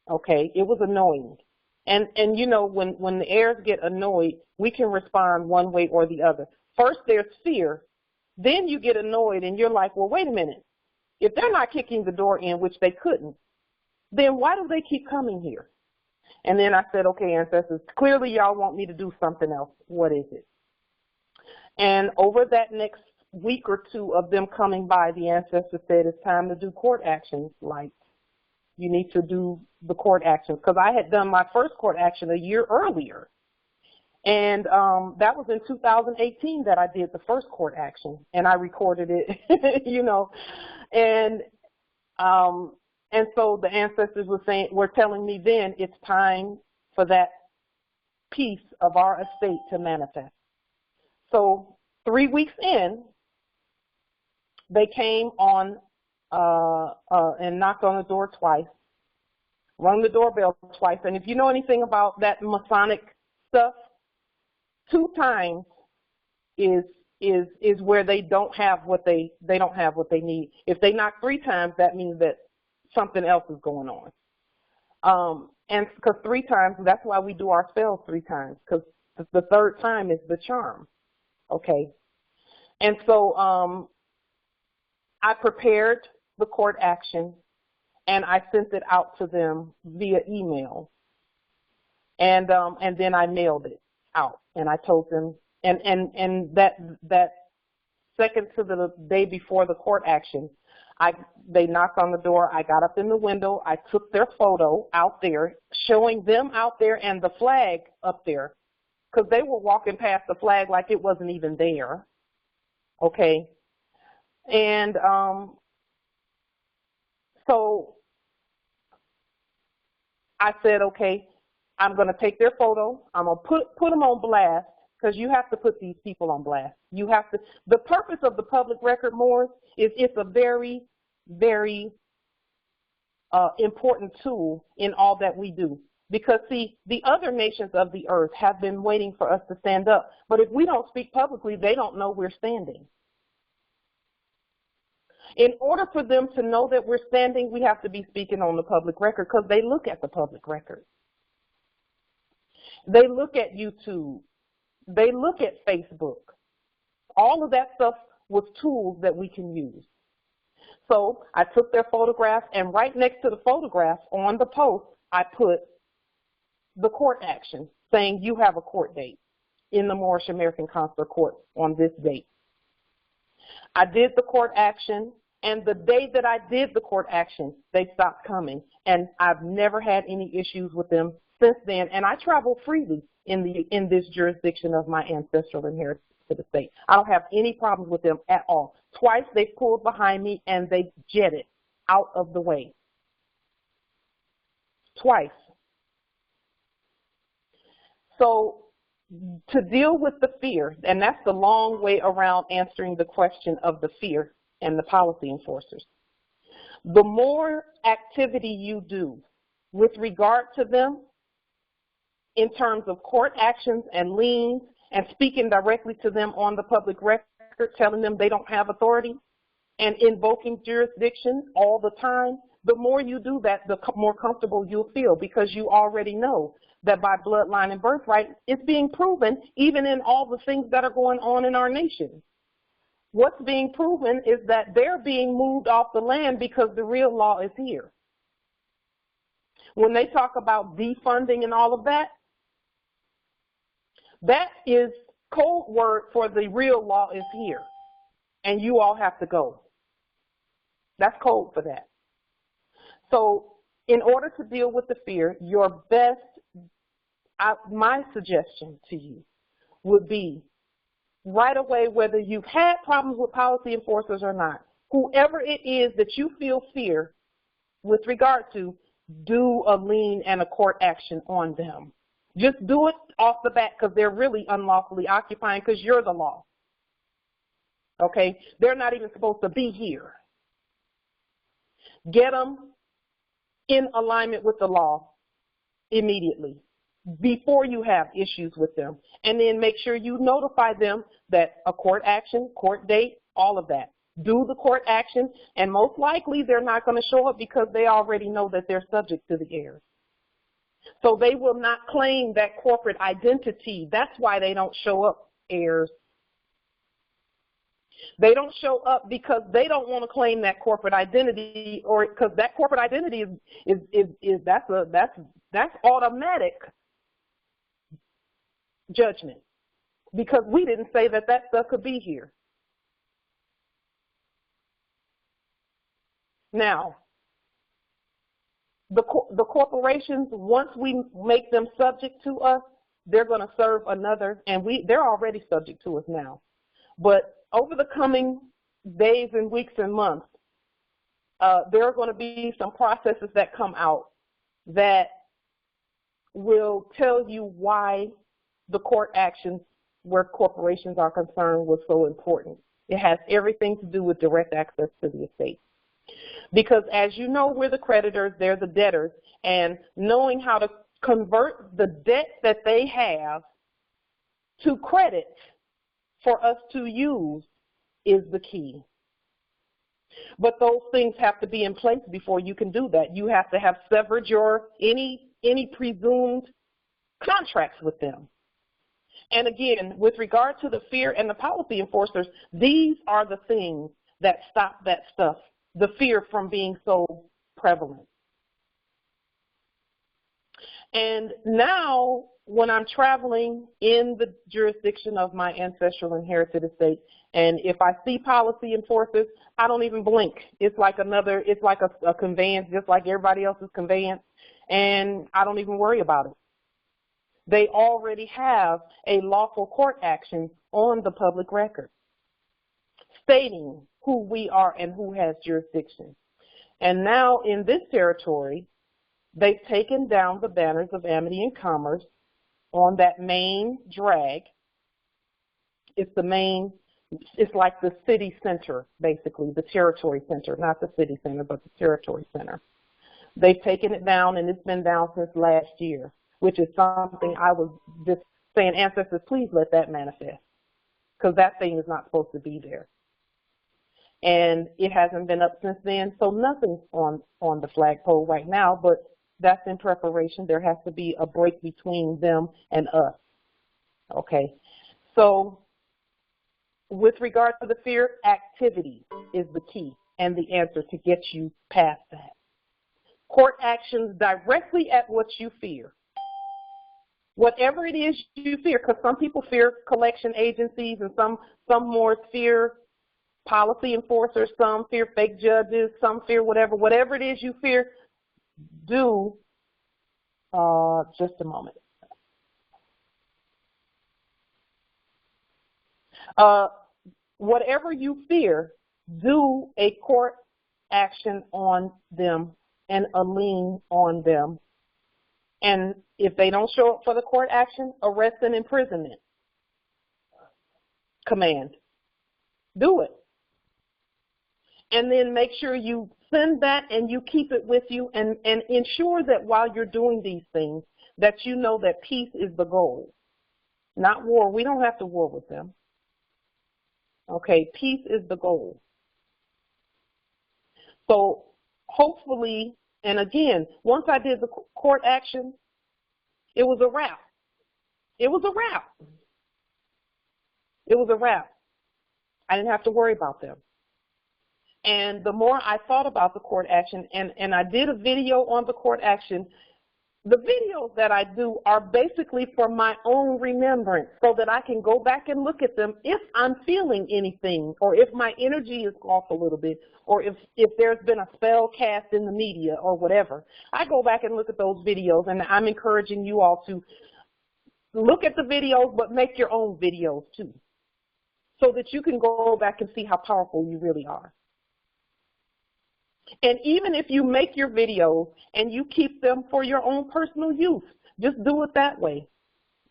Okay, it was annoying. And you know, when the heirs get annoyed, we can respond one way or the other. First, there's fear. Then you get annoyed, and you're like, well, wait a minute. If they're not kicking the door in, which they couldn't, then why do they keep coming here? And then I said, okay, ancestors, clearly y'all want me to do something else. What is it? And over that next week or 2 of them coming by, the ancestors said it's time to do court actions, like you need to do the court actions. Because I had done my first court action a year earlier. And that was in 2018 that I did the first court action. And I recorded it, you know. And so the ancestors were telling me then it's time for that piece of our estate to manifest. So 3 weeks in, they came on and knocked on the door twice, rung the doorbell twice. And if you know anything about that Masonic stuff, 2 times is where they don't have what they don't have what they need. If they knock 3 times, that means that something else is going on. And because 3 times, that's why we do our spells 3 times, because the 3rd time is the charm. Okay. And so I prepared the court action and I sent it out to them via email. And then I mailed it out and I told them, and that second to the day before the court action, They knocked on the door. I got up in the window. I took their photo out there, showing them out there and the flag up there, because they were walking past the flag like it wasn't even there. Okay. And so I said, okay, I'm going to take their photo. I'm going to put them on blast, because you have to put these people on blast. You have to. The purpose of the public record, Morris, is it's a very, very important tool in all that we do. Because, see, the other nations of the earth have been waiting for us to stand up. But if we don't speak publicly, they don't know we're standing. In order for them to know that we're standing, we have to be speaking on the public record, because they look at the public record. They look at YouTube. They look at Facebook. All of that stuff was tools that we can use. So I took their photograph, and right next to the photograph on the post, I put the court action saying you have a court date in the Moorish American Consular Court on this date. I did the court action, and the day that I did the court action, they stopped coming, and I've never had any issues with them since then, and I travel freely in this jurisdiction of my ancestral inheritance to the state. I don't have any problems with them at all. Twice they pulled behind me and they jetted out of the way. Twice. So to deal with the fear, and that's the long way around answering the question of the fear and the policy enforcers. The more activity you do with regard to them, in terms of court actions and liens and speaking directly to them on the public record, telling them they don't have authority and invoking jurisdiction all the time, the more you do that, the more comfortable you'll feel, because you already know that by bloodline and birthright, it's being proven even in all the things that are going on in our nation. What's being proven is that they're being moved off the land because the real law is here. When they talk about defunding and all of that, that is code word for the real law is here, and you all have to go. That's code for that. So in order to deal with the fear, your best, my suggestion to you would be right away, whether you've had problems with policy enforcers or not, whoever it is that you feel fear with regard to, do a lien and a court action on them. Just do it off the bat, because they're really unlawfully occupying, because you're the law. Okay? They're not even supposed to be here. Get them in alignment with the law immediately before you have issues with them. And then make sure you notify them that a court action, court date, all of that. Do the court action, and most likely they're not going to show up because they already know that they're subject to the heirs. So they will not claim that corporate identity. That's why they don't show up, heirs. They don't show up because they don't want to claim that corporate identity, or because that corporate identity is that's automatic judgment, because we didn't say that stuff could be here. Now, the corporations, once we make them subject to us, they're going to serve another, and they're already subject to us now. But over the coming days and weeks and months, there are going to be some processes that come out that will tell you why the court actions where corporations are concerned was so important. It has everything to do with direct access to the estate. Because as you know, we're the creditors, they're the debtors, and knowing how to convert the debt that they have to credit for us to use is the key. But those things have to be in place before you can do that. You have to have severed your any presumed contracts with them. And again, with regard to the fear and the policy enforcers, these are the things that stop that stuff, the fear from being so prevalent. And now, when I'm traveling in the jurisdiction of my ancestral inherited estate, and if I see policy enforcers, I don't even blink. It's like a conveyance, just like everybody else's conveyance, and I don't even worry about it. They already have a lawful court action on the public record stating who we are and who has jurisdiction. And now in this territory, they've taken down the banners of amity and commerce on that main drag. It's like the city center, basically, the territory center, not the city center, but the territory center. They've taken it down, and it's been down since last year, which is something I was just saying, ancestors, please let that manifest, because that thing is not supposed to be there. And it hasn't been up since then, so nothing's on the flagpole right now, but that's in preparation. There has to be a break between them and us. Okay, so with regard to the fear, activity is the key and the answer to get you past that. Court actions directly at what you fear. Whatever it is you fear, because some people fear collection agencies and some more fear policy enforcers, some fear fake judges, some fear whatever it is you fear, do, just a moment. Whatever you fear, do a court action on them and a lien on them. And if they don't show up for the court action, arrest and imprisonment command. Do it. And then make sure you send that and you keep it with you, and ensure that while you're doing these things, that you know that peace is the goal, not war. We don't have to war with them. Okay, peace is the goal. So hopefully, and again, once I did the court action, it was a wrap. It was a wrap. It was a wrap. I didn't have to worry about them. And the more I thought about the court action, and I did a video on the court action, the videos that I do are basically for my own remembrance, so that I can go back and look at them if I'm feeling anything, or if my energy is off a little bit, or if there's been a spell cast in the media or whatever. I go back and look at those videos, and I'm encouraging you all to look at the videos, but make your own videos too, so that you can go back and see how powerful you really are. And even if you make your videos and you keep them for your own personal use, just do it that way.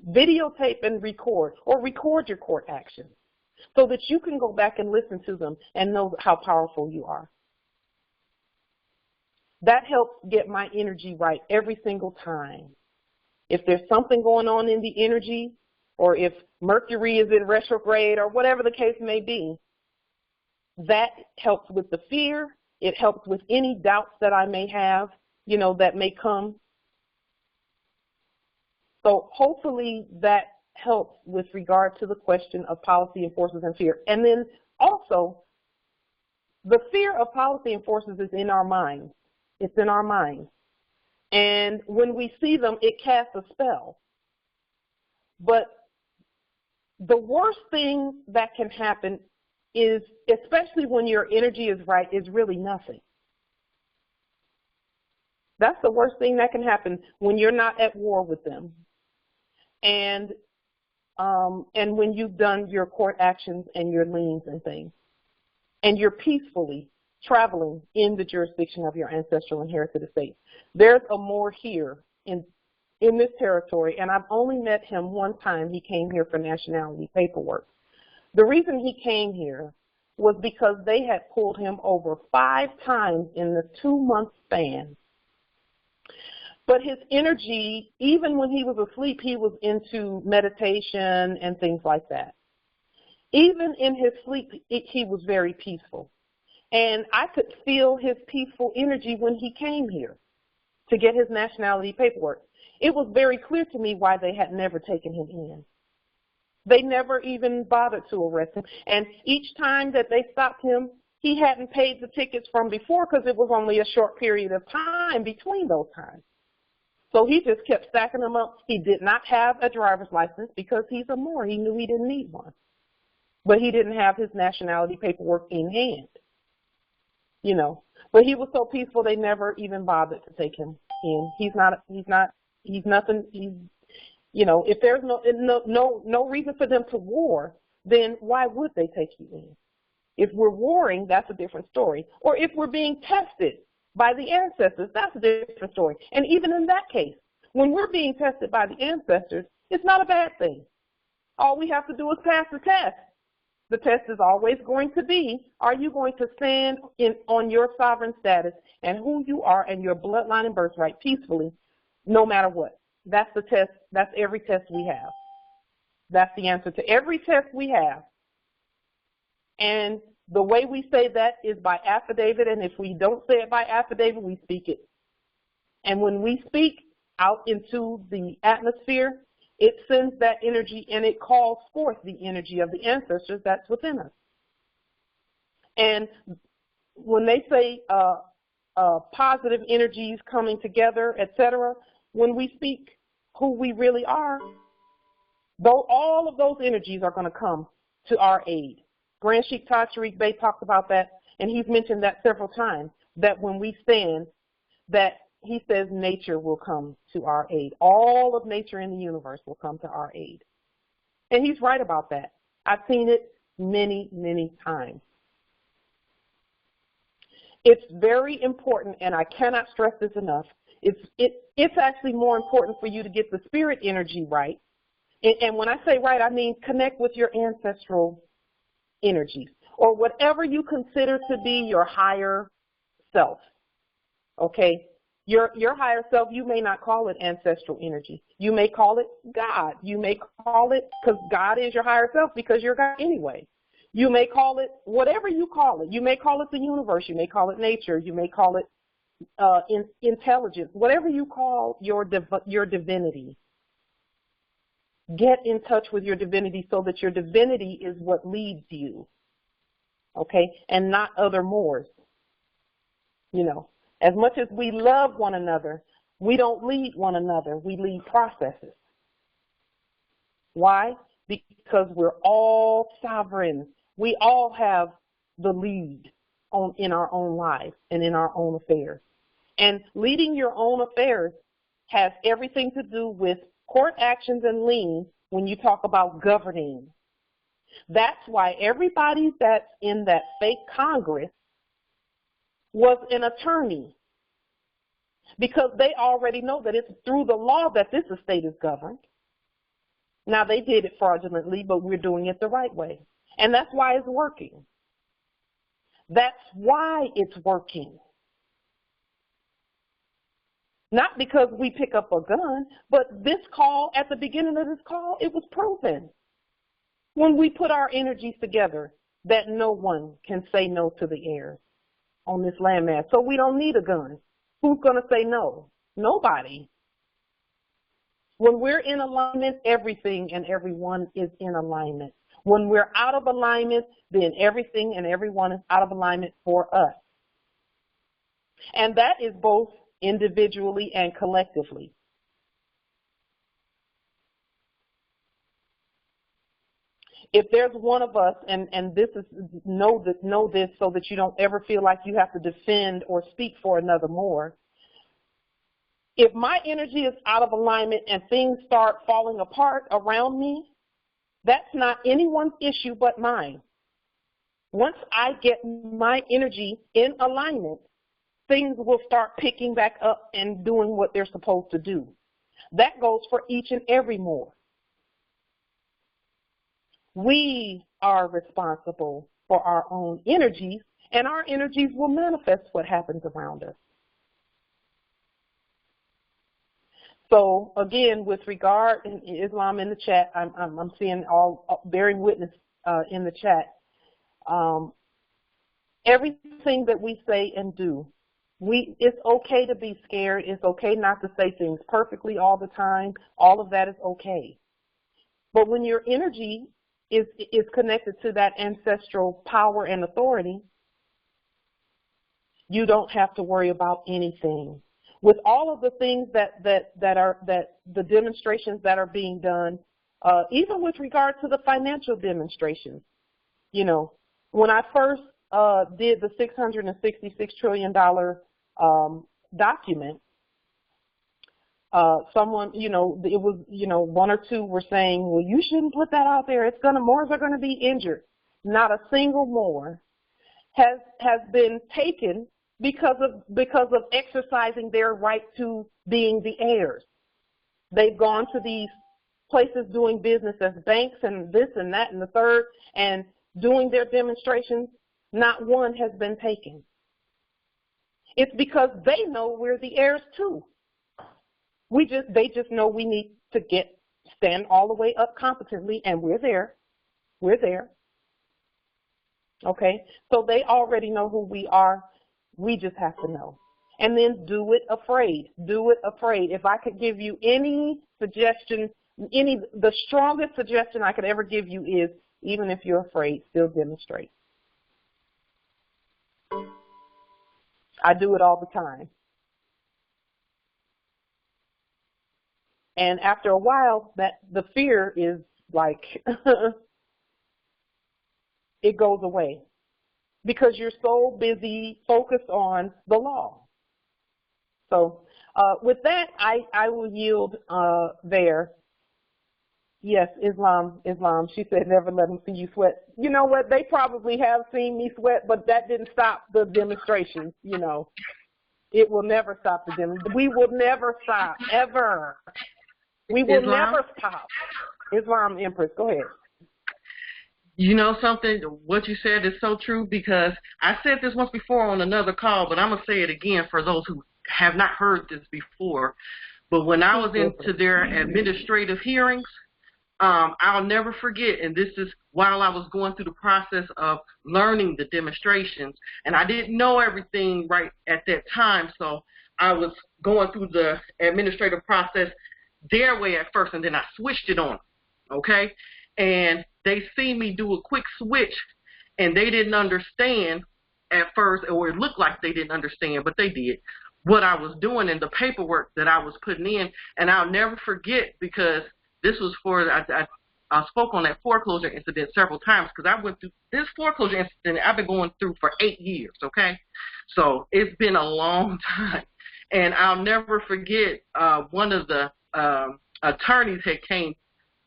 Videotape and record, or record your court actions, so that you can go back and listen to them and know how powerful you are. That helps get my energy right every single time. If there's something going on in the energy, or if Mercury is in retrograde, or whatever the case may be, that helps with the fear. It helps with any doubts that I may have, that may come. So hopefully that helps with regard to the question of policy enforcers and fear. And then also, the fear of policy enforcers is in our minds. It's in our minds. And when we see them, it casts a spell. But the worst thing that can happen is, especially when your energy is right, is really nothing. That's the worst thing that can happen, when you're not at war with them. And when you've done your court actions and your liens and things, and you're peacefully traveling in the jurisdiction of your ancestral inherited estate. There's a Moor here in this territory, and I've only met him one time. He came here for nationality paperwork. The reason he came here was because they had pulled him over 5 times in the 2-month span. But his energy, even when he was asleep, he was into meditation and things like that. Even in his sleep, he was very peaceful. And I could feel his peaceful energy when he came here to get his nationality paperwork. It was very clear to me why they had never taken him in. They never even bothered to arrest him. And each time that they stopped him, he hadn't paid the tickets from before, because it was only a short period of time between those times. So he just kept stacking them up. He did not have a driver's license because he's a Moor. He knew he didn't need one. But he didn't have his nationality paperwork in hand, you know. But he was so peaceful they never even bothered to take him in. He's nothing. You know, if there's no reason for them to war, then why would they take you in? If we're warring, that's a different story. Or if we're being tested by the ancestors, that's a different story. And even in that case, when we're being tested by the ancestors, it's not a bad thing. All we have to do is pass the test. The test is always going to be, are you going to stand on your sovereign status and who you are and your bloodline and birthright peacefully, no matter what? That's the test. That's every test we have. That's the answer to every test we have. And the way we say that is by affidavit, and if we don't say it by affidavit, we speak it. And when we speak out into the atmosphere, it sends that energy and it calls forth the energy of the ancestors that's within us. And when they say positive energies coming together, etc., when we speak who we really are, though all of those energies are going to come to our aid. Grand Sheikh Tajiri Bey talks about that, and he's mentioned that several times, that when we stand, that he says nature will come to our aid. All of nature in the universe will come to our aid. And he's right about that. I've seen it many, many times. It's very important, and I cannot stress this enough. It's actually more important for you to get the spirit energy right. And when I say right, I mean connect with your ancestral energies, or whatever you consider to be your higher self. Okay? Your higher self, you may not call it ancestral energy. You may call it God. You may call it, because God is your higher self, because you're God anyway. You may call it whatever you call it. You may call it the universe. You may call it nature. You may call it intelligence. Whatever you call your divinity. Get in touch with your divinity so that your divinity is what leads you, okay, and not other Moors. You know, as much as we love one another, we don't lead one another. We lead processes. Why? Because we're all sovereign. We all have the lead in our own lives and in our own affairs. And leading your own affairs has everything to do with court actions and liens when you talk about governing. That's why everybody that's in that fake Congress was an attorney, because they already know that it's through the law that this estate is governed. Now, they did it fraudulently, but we're doing it the right way. And that's why it's working. That's why it's working. Not because we pick up a gun, but this call, at the beginning of this call, it was proven. When we put our energies together, that no one can say no to the heirs on this landmass. So we don't need a gun. Who's going to say no? Nobody. When we're in alignment, everything and everyone is in alignment. When we're out of alignment, then everything and everyone is out of alignment for us. And that is both individually and collectively. If there's one of us, and this is know this so that you don't ever feel like you have to defend or speak for another more. If my energy is out of alignment and things start falling apart around me, that's not anyone's issue but mine. Once I get my energy in alignment, things will start picking back up and doing what they're supposed to do. That goes for each and every Moor. We are responsible for our own energies, and our energies will manifest what happens around us. So again, with regard to Islam in the chat, I'm seeing all bearing witness in the chat. Everything that we say and do, it's okay to be scared. It's okay not to say things perfectly all the time. All of that is okay. But when your energy is connected to that ancestral power and authority, you don't have to worry about anything. with all of the things that the demonstrations that are being done, even with regard to the financial demonstrations, you know, when I first did the $666 trillion document, someone, you know, it was, you know, one or two were saying, well, you shouldn't put that out there. Moors are going to be injured. Not a single Moor has been taken because of exercising their right to being the heirs. They've gone to these places doing business as banks and this and that and the third and doing their demonstrations. Not one has been taken. It's because they know we're the heirs too. They just know we need to stand all the way up competently, and we're there. We're there. Okay? So they already know who we are. We just have to know. And then do it afraid. Do it afraid. If I could give you any suggestion, the strongest suggestion I could ever give you is, even if you're afraid, still demonstrate. I do it all the time. And after a while, the fear is like, it goes away because you're so busy focused on the law. So with that, I will yield there. Yes, Islam. She said, never let them see you sweat. You know what? They probably have seen me sweat, but that didn't stop the demonstrations, you know. It will never stop the demonstration. We will never stop, ever. We will never stop. Islam Empress, go ahead. You know something, what you said is so true, because I said this once before on another call, but I'm going to say it again for those who have not heard this before. But when I was into their administrative hearings, I'll never forget, and this is while I was going through the process of learning the demonstrations, and I didn't know everything right at that time, so I was going through the administrative process their way at first, and then I switched it on, okay? And they see me do a quick switch, and they didn't understand at first, or it looked like they didn't understand, but they did, what I was doing and the paperwork that I was putting in. And I'll never forget, because this was for, I spoke on that foreclosure incident several times, because I went through this foreclosure incident I've been going through for 8 years, okay? So it's been a long time. And I'll never forget, one of the attorneys had came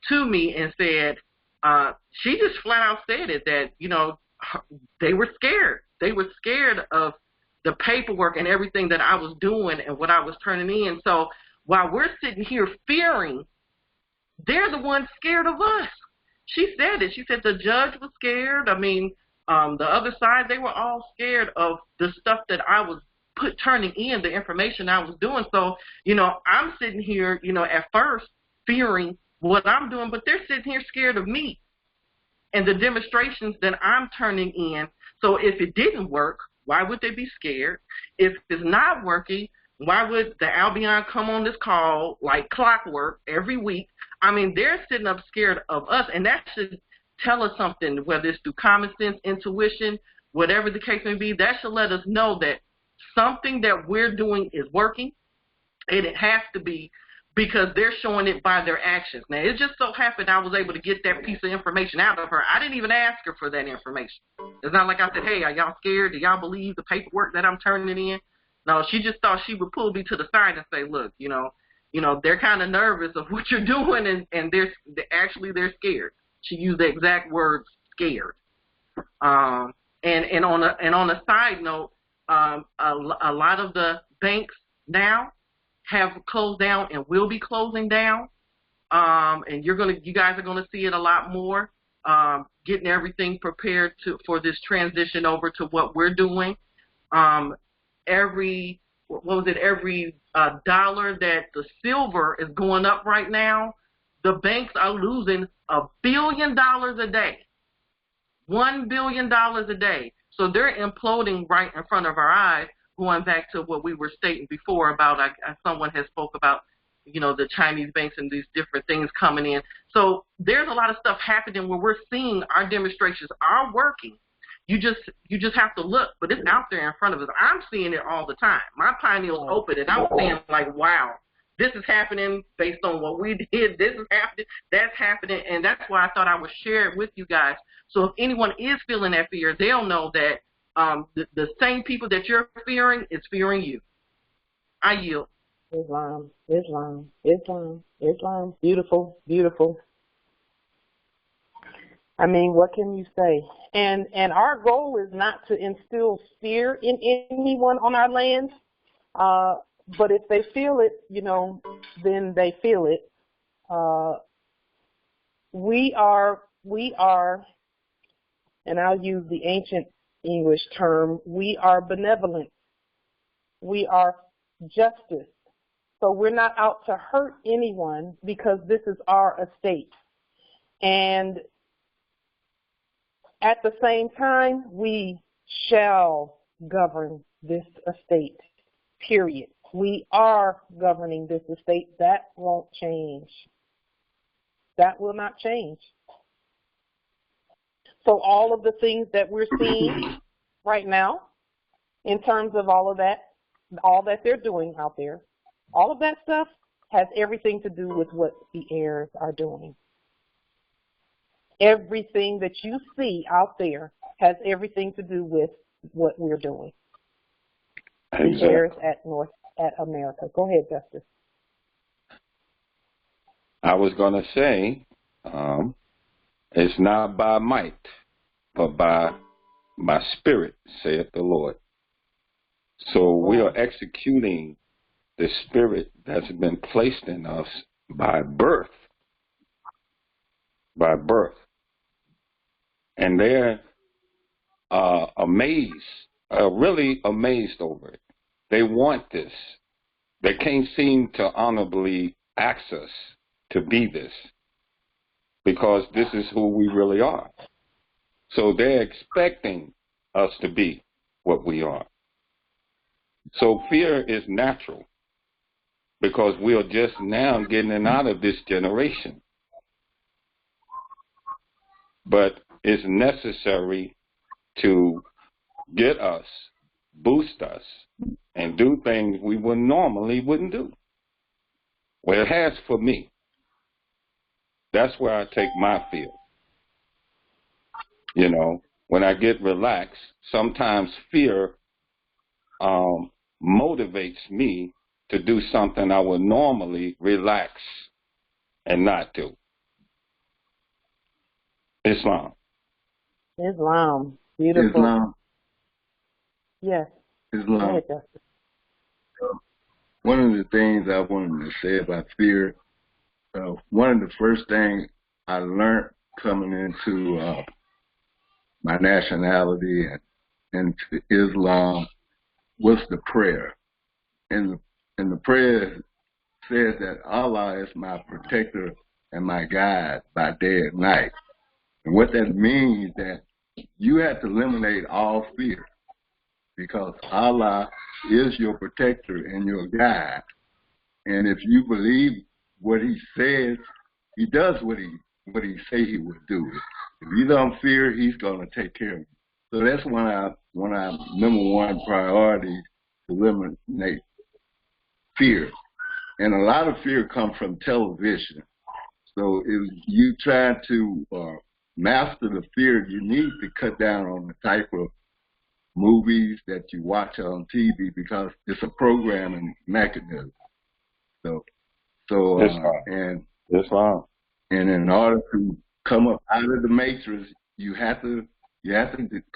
to me and said, she just flat out said it, that, you know, they were scared. They were scared of the paperwork and everything that I was doing and what I was turning in. So while we're sitting here fearing, they're the ones scared of us. She said it. She said the judge was scared. I mean, the other side, they were all scared of the stuff that I was turning in, the information I was doing. So, you know, I'm sitting here, you know, at first fearing what I'm doing, but they're sitting here scared of me and the demonstrations that I'm turning in. So if it didn't work, why would they be scared? If it's not working, why would the Albion come on this call like clockwork every week? I mean, they're sitting up scared of us, and that should tell us something, whether it's through common sense, intuition, whatever the case may be. That should let us know that something that we're doing is working, and it has to be, because they're showing it by their actions. Now, it just so happened I was able to get that piece of information out of her. I didn't even ask her for that information. It's not like I said, hey, are y'all scared? Do y'all believe the paperwork that I'm turning in? No, she just thought she would pull me to the side and say, look, you know, they're kind of nervous of what you're doing, and they're scared. She used the exact word, scared. And on a side note, a lot of the banks now have closed down and will be closing down, and you guys are gonna see it a lot more. Getting everything prepared for this transition over to what we're doing. Every dollar that the silver is going up right now, the banks are losing $1 billion a day, $1 billion a day. So they're imploding right in front of our eyes. Going back to what we were stating before about, someone has spoke about, you know, the Chinese banks and these different things coming in. So there's a lot of stuff happening where we're seeing our demonstrations are working. You just have to look, but it's out there in front of us. I'm seeing it all the time. My pineal's open, and I'm seeing like, wow, this is happening based on what we did. This is happening, that's happening, and that's why I thought I would share it with you guys. So if anyone is feeling that fear, they'll know that the same people that you're fearing is fearing you. I yield. Islam, Islam, Islam, Islam. Beautiful, beautiful. I mean, what can you say? And our goal is not to instill fear in anyone on our land. But if they feel it, you know, then they feel it. We are, and I'll use the ancient English term, we are benevolent. We are justice. So we're not out to hurt anyone because this is our estate. And at the same time, we shall govern this estate, period. We are governing this estate. That won't change. That will not change. So all of the things that we're seeing right now, in terms of all that they're doing out there, all of that stuff has everything to do with what the heirs are doing. Everything that you see out there has everything to do with what we're doing. Exactly. The heirs at America. Go ahead, Justice. I was going to say, it's not by might, but by my spirit, saith the Lord. So we are executing the spirit that's been placed in us by birth. By birth. And they're amazed, really amazed over it. They want this. They can't seem to honorably ask us to be this because this is who we really are. So they're expecting us to be what we are. So fear is natural because we are just now getting out of this generation. But it's necessary to get us, boost us, and do things we would normally wouldn't do. Well, it has for me. That's where I take my fear. You know, when I get relaxed, sometimes fear motivates me to do something I would normally relax and not do. Islam. Islam. Beautiful. Islam. Yes. Islam. Go ahead, Justice. One of the things I wanted to say about fear, one of the first things I learned coming into my nationality and into Islam was the prayer. And the prayer says that Allah is my protector and my guide by day and night. And what that means that you have to eliminate all fear because Allah is your protector and your guide. And if you believe what he says, he does what he say he would do. If you don't fear, he's going to take care of you. So that's one of number one priorities, to eliminate fear. And a lot of fear comes from television. So if you try to master the fear, you need to cut down on the type of movies that you watch on TV because it's a programming mechanism. So and in order to come up out of the matrix, you have to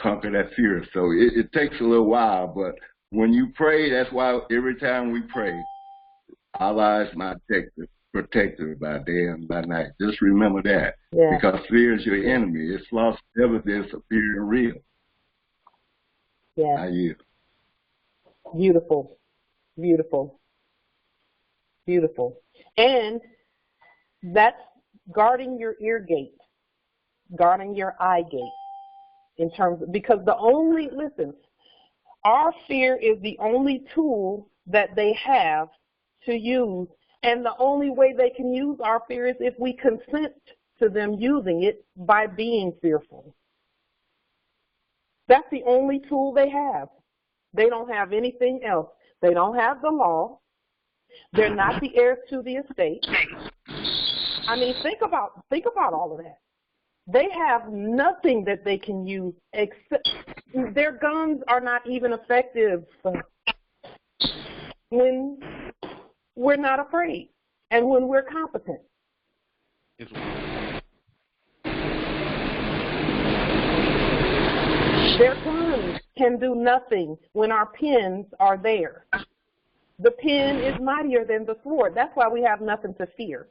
conquer that fear. So it takes a little while, but when you pray, that's why every time we pray, Allah is my protector by day and by night. Just remember that, because fear is your enemy. It's lost evidence of being real. Yeah. Beautiful, beautiful, beautiful. And that's guarding your ear gate, guarding your eye gate, in terms of, because our fear is the only tool that they have to use, and the only way they can use our fear is if we consent to them using it by being fearful. That's the only tool they have. They don't have anything else. They don't have the law. They're not the heirs to the estate. I mean, think about all of that. They have nothing that they can use except their guns are not even effective when we're not afraid and when we're competent. Their guns can do nothing when our pens are there. The pen is mightier than the sword. That's why we have nothing to fear.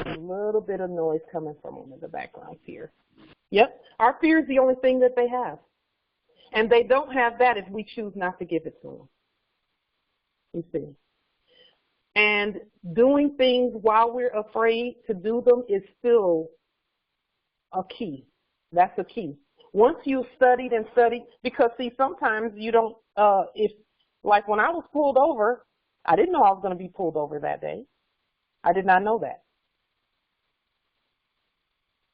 A little bit of noise coming from them in the background here. Yep, our fear is the only thing that they have. And they don't have that if we choose not to give it to them. You see. And doing things while we're afraid to do them is still a key. That's a key. Once you've studied and studied, because see, sometimes you don't, like when I was pulled over, I didn't know I was going to be pulled over that day. I did not know that.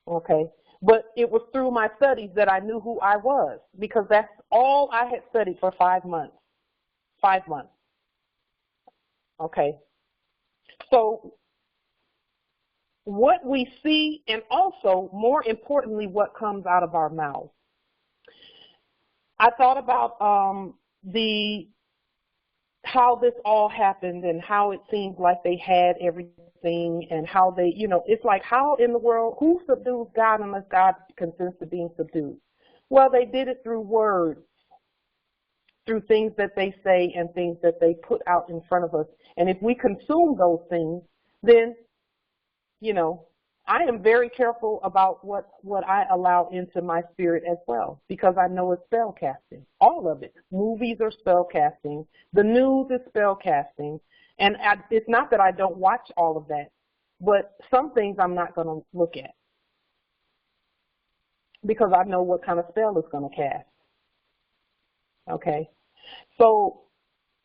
Okay. But it was through my studies that I knew who I was, because that's all I had studied for 5 months. 5 months. Okay. So what we see, and also, more importantly, what comes out of our mouths. I thought about how this all happened and how it seems like they had everything and how they, you know, it's like how in the world, who subdues God unless God consents to being subdued? Well, they did it through words, through things that they say and things that they put out in front of us. And if we consume those things, then, you know, I am very careful about what I allow into my spirit as well, because I know it's spell casting. All of it. Movies are spell casting. The news is spell casting. And it's not that I don't watch all of that, but some things I'm not going to look at because I know what kind of spell it's going to cast. Okay? So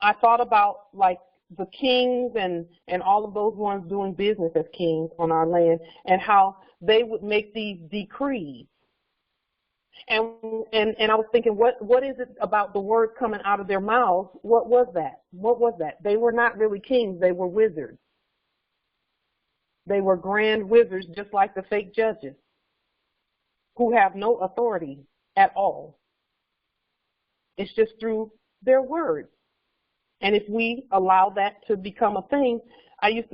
I thought about, like, the kings and all of those ones doing business as kings on our land, and how they would make these decrees. And I was thinking, what is it about the words coming out of their mouths? What was that? What was that? They were not really kings. They were wizards. They were grand wizards, just like the fake judges, who have no authority at all. It's just through their words. And if we allow that to become a thing, I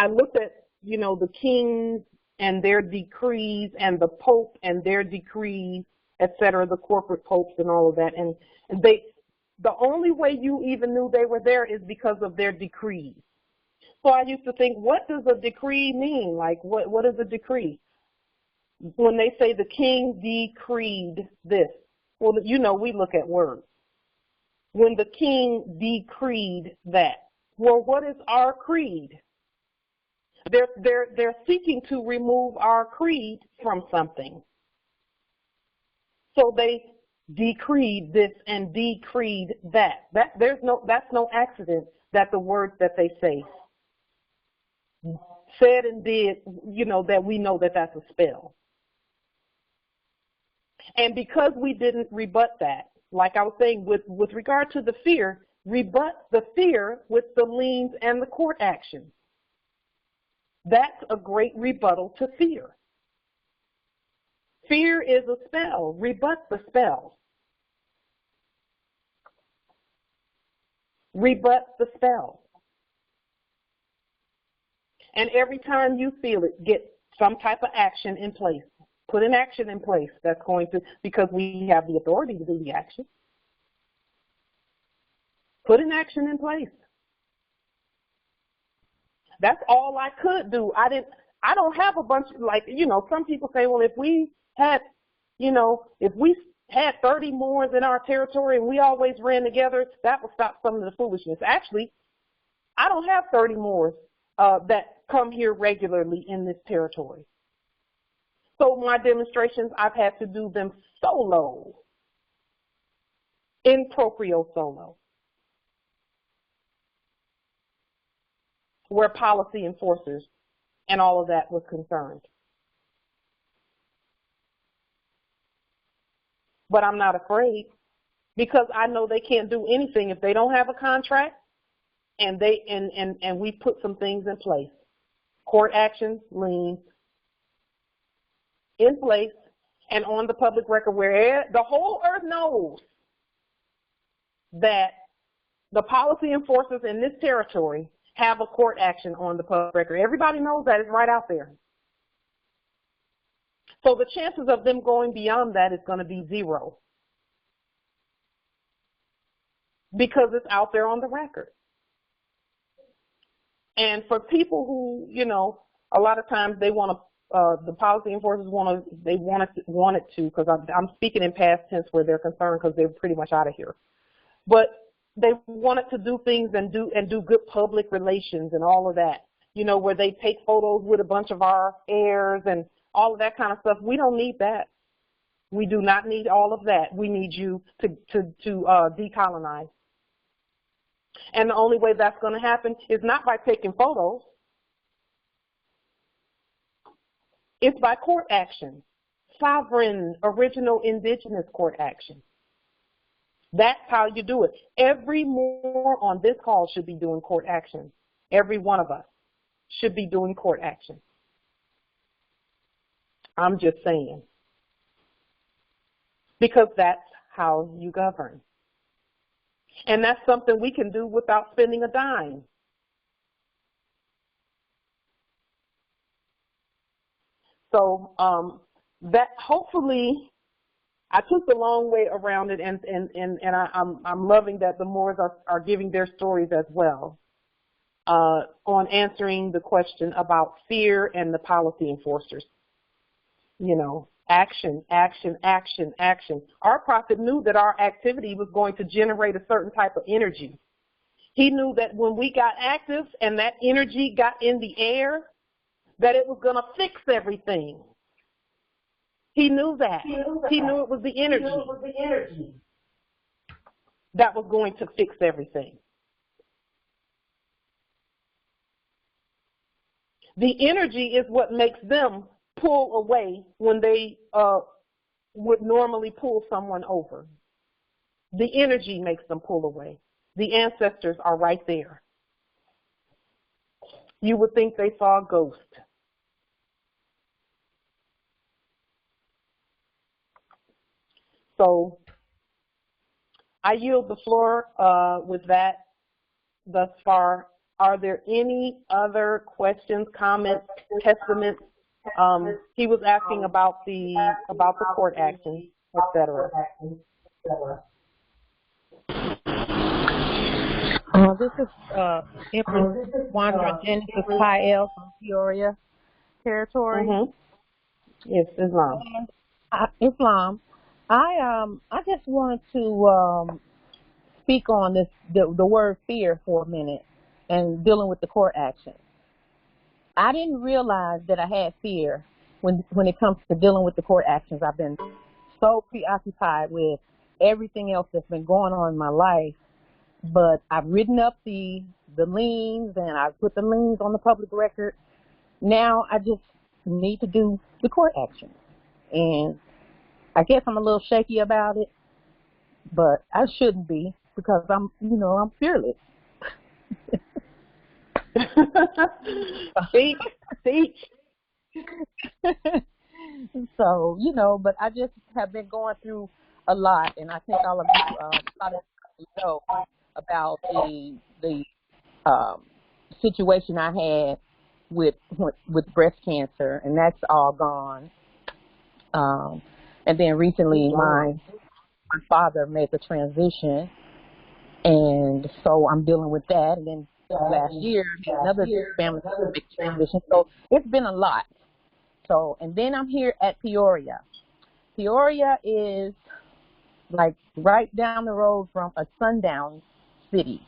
looked at, you know, the kings and their decrees and the Pope and their decrees, et cetera, the corporate popes and all of that. And the only way you even knew they were there is because of their decrees. So I used to think, what does a decree mean? Like, what is a decree? When they say the king decreed this, well, you know, we look at words. When the king decreed that. Well, what is our creed? They're seeking to remove our creed from something. So they decreed this and decreed that. That's no accident that the words that they say said and did, you know, that we know that that's a spell. And because we didn't rebut that, like I was saying, with regard to the fear, rebut the fear with the liens and the court action. That's a great rebuttal to fear. Fear is a spell. Rebut the spell. Rebut the spell. And every time you feel it, get some type of action in place. Put an action in place that's going to, because we have the authority to do the action. Put an action in place. That's all I could do. I don't have a bunch of, like, you know, some people say, well, if we had 30 Moors in our territory and we always ran together, that would stop some of the foolishness. Actually, I don't have 30 Moors that come here regularly in this territory. So my demonstrations, I've had to do them solo, in proprio solo. where policy enforcers and all of that was concerned. But I'm not afraid, because I know they can't do anything if they don't have a contract and we put some things in place. Court actions, liens in place and on the public record, where the whole earth knows that the policy enforcers in this territory have a court action on the public record. Everybody knows that. It's right out there. So the chances of them going beyond that is going to be zero, because it's out there on the record. And for people who, you know, a lot of times they want to, the policy enforcers want it to, because I'm speaking in past tense where they're concerned because they're pretty much out of here. But they wanted to do things and do good public relations and all of that, you know, where they take photos with a bunch of our heirs and all of that kind of stuff. We don't need that. We do not need all of that. We need you to decolonize. And the only way that's going to happen is not by taking photos. It's by court action, sovereign, original, indigenous court action. That's how you do it. Every moron on this call should be doing court action. Every one of us should be doing court action. I'm just saying. Because that's how you govern. And that's something we can do without spending a dime. So that hopefully, I took the long way around it, and I'm loving that the Moors are giving their stories as well on answering the question about fear and the policy enforcers. You know, action, action, action, action. Our prophet knew that our activity was going to generate a certain type of energy. He knew that when we got active and that energy got in the air, that it was going to fix everything. He knew that. He knew it was the energy that was going to fix everything. The energy is what makes them pull away when they would normally pull someone over. The energy makes them pull away. The ancestors are right there. You would think they saw a ghost. So I yield the floor with that thus far. Are there any other questions, comments, testaments? He was asking about the court action, etc. This is Empress Wandering Genesis Kyle from Peoria territory. Mm-hmm. Yes, Islam. Islam. I just wanted to speak on this the word fear for a minute and dealing with the court action. I didn't realize that I had fear when it comes to dealing with the court actions. I've been so preoccupied with everything else that's been going on in my life, but I've written up the liens and I've put the liens on the public record. Now I just need to do the court action, and I guess I'm a little shaky about it, but I shouldn't be, because I'm fearless. See. So, but I just have been going through a lot, and I think all of you know about the situation I had with breast cancer, and that's all gone. And then recently my father made the transition, and so I'm dealing with that. And then last year, another family big transition. So it's been a lot. So, and then I'm here at Peoria. Peoria is like right down the road from a sundown city,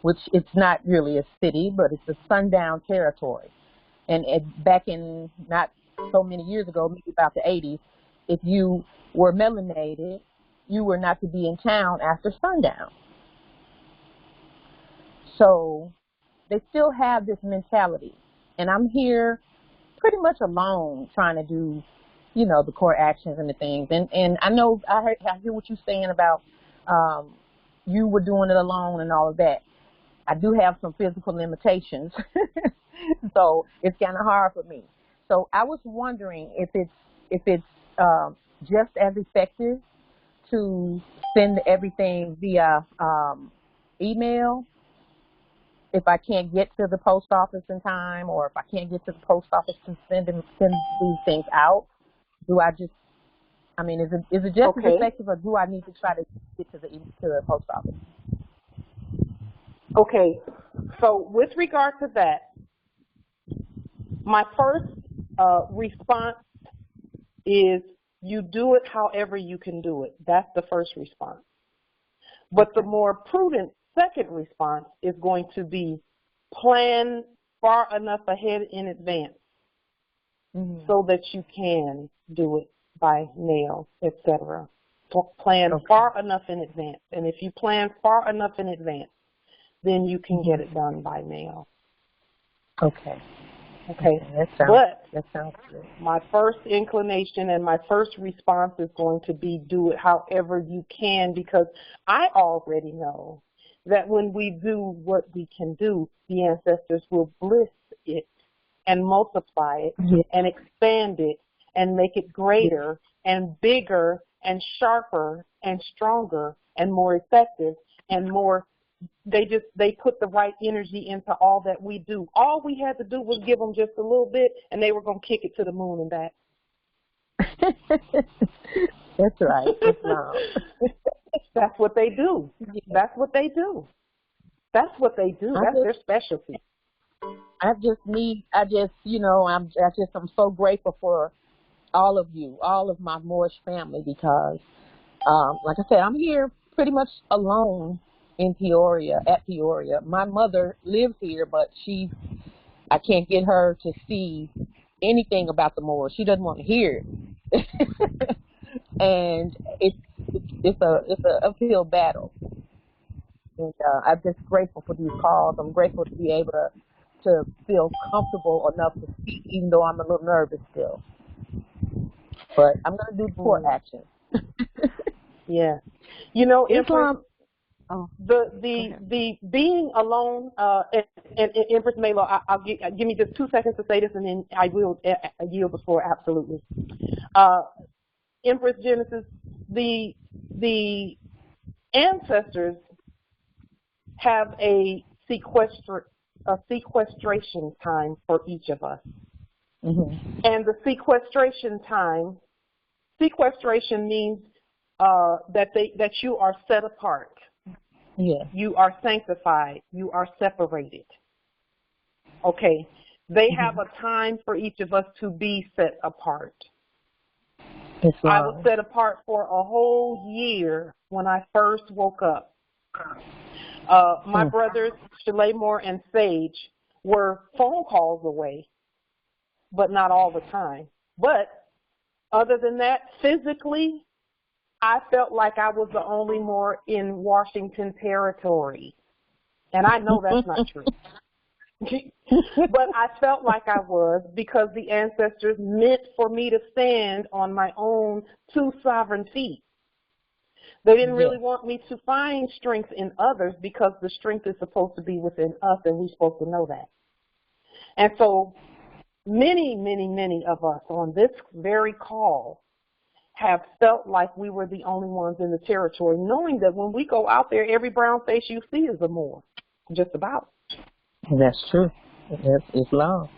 which it's not really a city, but it's a sundown territory. And back in not so many years ago, maybe about the 80s, if you were melanated, you were not to be in town after sundown. So they still have this mentality. And I'm here pretty much alone trying to do, you know, the court actions and the things. And I know I hear what you're saying about you were doing it alone and all of that. I do have some physical limitations, so it's kind of hard for me. So I was wondering if it's just as effective to send everything via email if I can't get to the post office in time, or if I can't get to the post office to send these things out. Do I just, I mean, is it just as effective, or do I need to try to get to the post office? Okay, so with regard to that, my first response is you do it however you can do it. That's the first response. But the more prudent second response is going to be plan far enough ahead in advance so that you can do it by mail, etc. Plan far enough in advance. And if you plan far enough in advance, then you can get it done by mail. Okay. That sounds good. My first inclination and my first response is going to be do it however you can, because I already know that when we do what we can do, the ancestors will bless it and multiply it and expand it and make it greater and bigger and sharper and stronger and more effective and more. They put the right energy into all that we do. All we had to do was give them just a little bit, and they were going to kick it to the moon and back. That's right. That's what they do. That's what they do. That's what they do. That's their specialty. I'm so grateful for all of you, all of my Moorish family, because, like I said, I'm here pretty much alone in Peoria, at Peoria. My mother lives here, but I can't get her to see anything about the Moors. She doesn't want to hear it. And it's an uphill battle. And I'm just grateful for these calls. I'm grateful to be able to feel comfortable enough to speak, even though I'm a little nervous still. But I'm going to do the court action. Yeah. You know, Islam. The being alone, and Empress Melo, give me just 2 seconds to say this, and then I will yield the floor. Absolutely. Empress Genesis, the ancestors have a sequestration time for each of us, and the sequestration means that you are set apart. Yeah. You are sanctified. You are separated. Okay. They have a time for each of us to be set apart. I was set apart for a whole year when I first woke up. My brothers, Shalemore and Sage, were phone calls away, but not all the time. But other than that, physically, I felt like I was the only Moor in Washington Territory. And I know that's not true. But I felt like I was, because the ancestors meant for me to stand on my own 2 sovereign feet. They didn't really want me to find strength in others, because the strength is supposed to be within us, and we're supposed to know that. And so many, many, many of us on this very call have felt like we were the only ones in the territory, knowing that when we go out there, every brown face you see is a Moor, just about. That's true. That's Islam.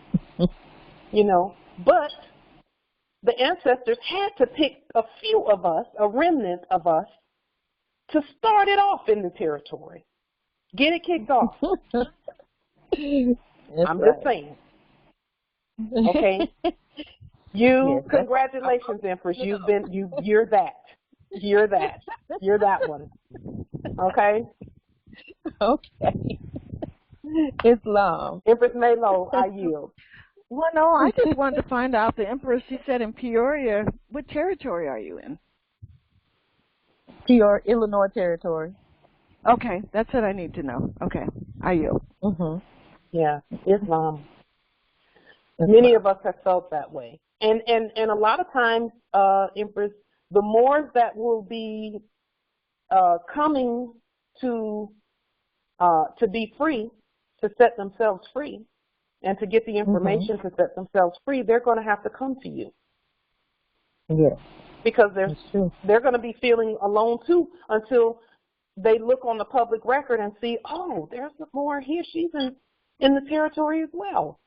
You know, but the ancestors had to pick a few of us, a remnant of us, to start it off in the territory. Get it kicked off. I'm just saying. Okay? Congratulations, Empress. You're that. You're that one. Okay? Okay. Islam. Empress Melo, I yield. Well, no, I just wanted to find out, the Empress, she said in Peoria, what territory are you in? Peoria, Illinois Territory. Okay, that's what I need to know. Okay, I yield. Yeah, Islam. Many of us have felt that way. And a lot of times, Empress, the more that will be coming to be free, to set themselves free, and to get the information to set themselves free, they're going to have to come to you. Yeah. Because they're going to be feeling alone too until they look on the public record and see, oh, there's more here. She's in the territory as well.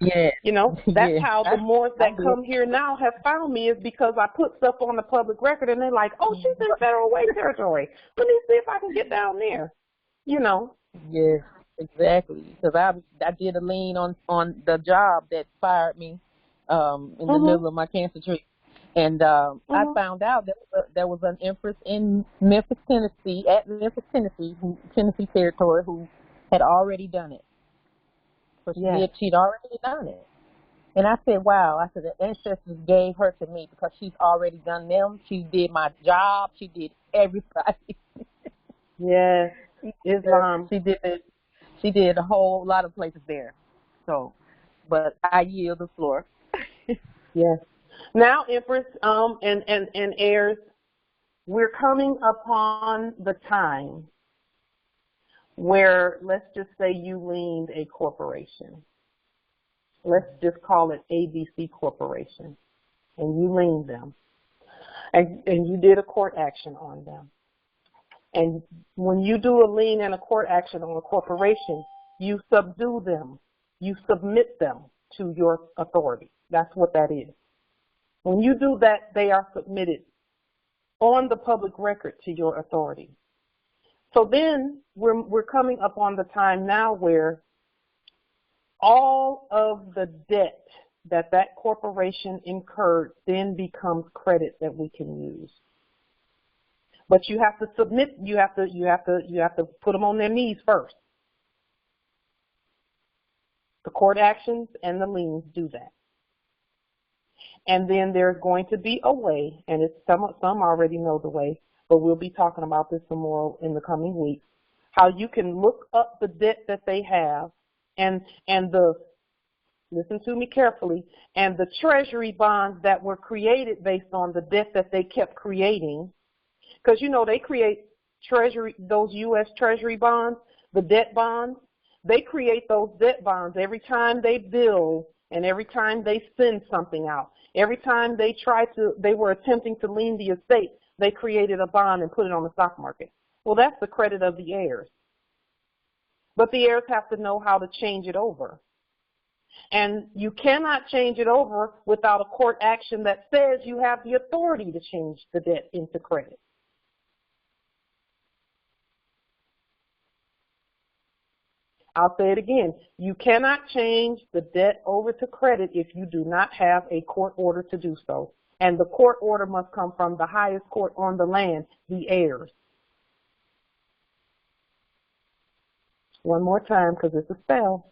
Yeah. You know, that's how the Moors that come here now have found me, is because I put stuff on the public record and they're like, oh, she's in federal way territory. Let me see if I can get down there. You know. Yes, exactly. Because I did a lien on the job that fired me in the middle of my cancer treatment. And I found out that there was an empress in Memphis, Tennessee, Tennessee territory, who had already done it. So she'd already done it. And I said, wow. I said, the ancestors gave her to me because she's already done them. She did my job. She did everybody. Yes. Islam. She did a whole lot of places there. So, but I yield the floor. Yes. Now, Empress, and heirs, we're coming upon the time where, let's just say you leaned a corporation. Let's just call it ABC Corporation. And you leaned them. And you did a court action on them. And when you do a lien and a court action on a corporation, you subdue them. You submit them to your authority. That's what that is. When you do that, they are submitted on the public record to your authority. So then we're coming up on the time now where all of the debt that corporation incurred then becomes credit that we can use. But you have to submit. You have to put them on their knees first. The court actions and the liens do that. And then there's going to be a way, and it's some already know the way, but we'll be talking about this some more in the coming weeks, how you can look up the debt that they have and listen to me carefully, and the treasury bonds that were created based on the debt that they kept creating. Because, you know, they create those U.S. treasury bonds, the debt bonds. They create those debt bonds every time they bill and every time they send something out. Every time they were attempting to lien the estate, they created a bond and put it on the stock market. Well, that's the credit of the heirs. But the heirs have to know how to change it over. And you cannot change it over without a court action that says you have the authority to change the debt into credit. I'll say it again. You cannot change the debt over to credit if you do not have a court order to do so. And the court order must come from the highest court on the land, the heirs. One more time, because it's a spell.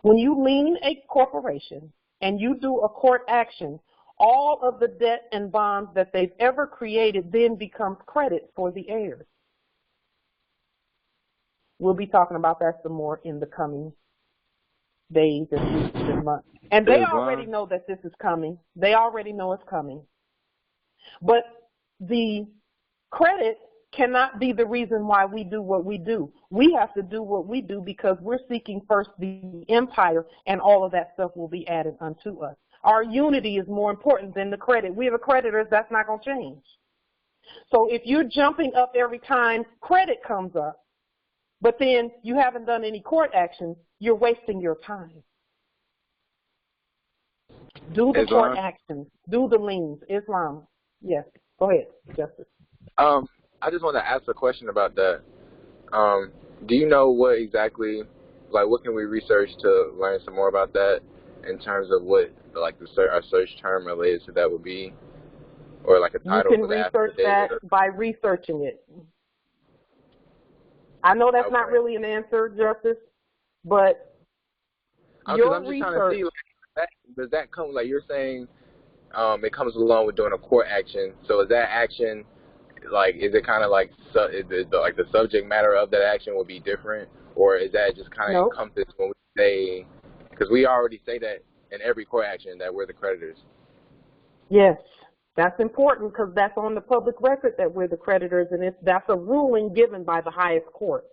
When you lien a corporation and you do a court action, all of the debt and bonds that they've ever created then becomes credit for the heirs. We'll be talking about that some more in the coming days and weeks and months. And they already know that this is coming. They already know it's coming. But the credit cannot be the reason why we do what we do. We have to do what we do because we're seeking first the empire, and all of that stuff will be added unto us. Our unity is more important than the credit. We have creditors, that's not going to change. So if you're jumping up every time credit comes up, but then you haven't done any court actions, you're wasting your time. Do the court actions. Do the liens. Islam. Yes. Go ahead, Justice. I just want to ask a question about that. Do you know what exactly, like, what can we research to learn some more about that in terms of what, like, a search term related to that would be? Or, like, a title for that? You can research that by researching it. I know that's not really an answer, Justice, but your I'm just research. Trying to see, like, does that come, like you're saying, it comes along with doing a court action. So is that action, like, is it kind of like, the subject matter of that action will be different? or is that just kind of Nope. encompassed when we say, because we already say that in every court action that we're the creditors? Yes, that's important because that's on the public record that we're the creditors, and that's a ruling given by the highest court.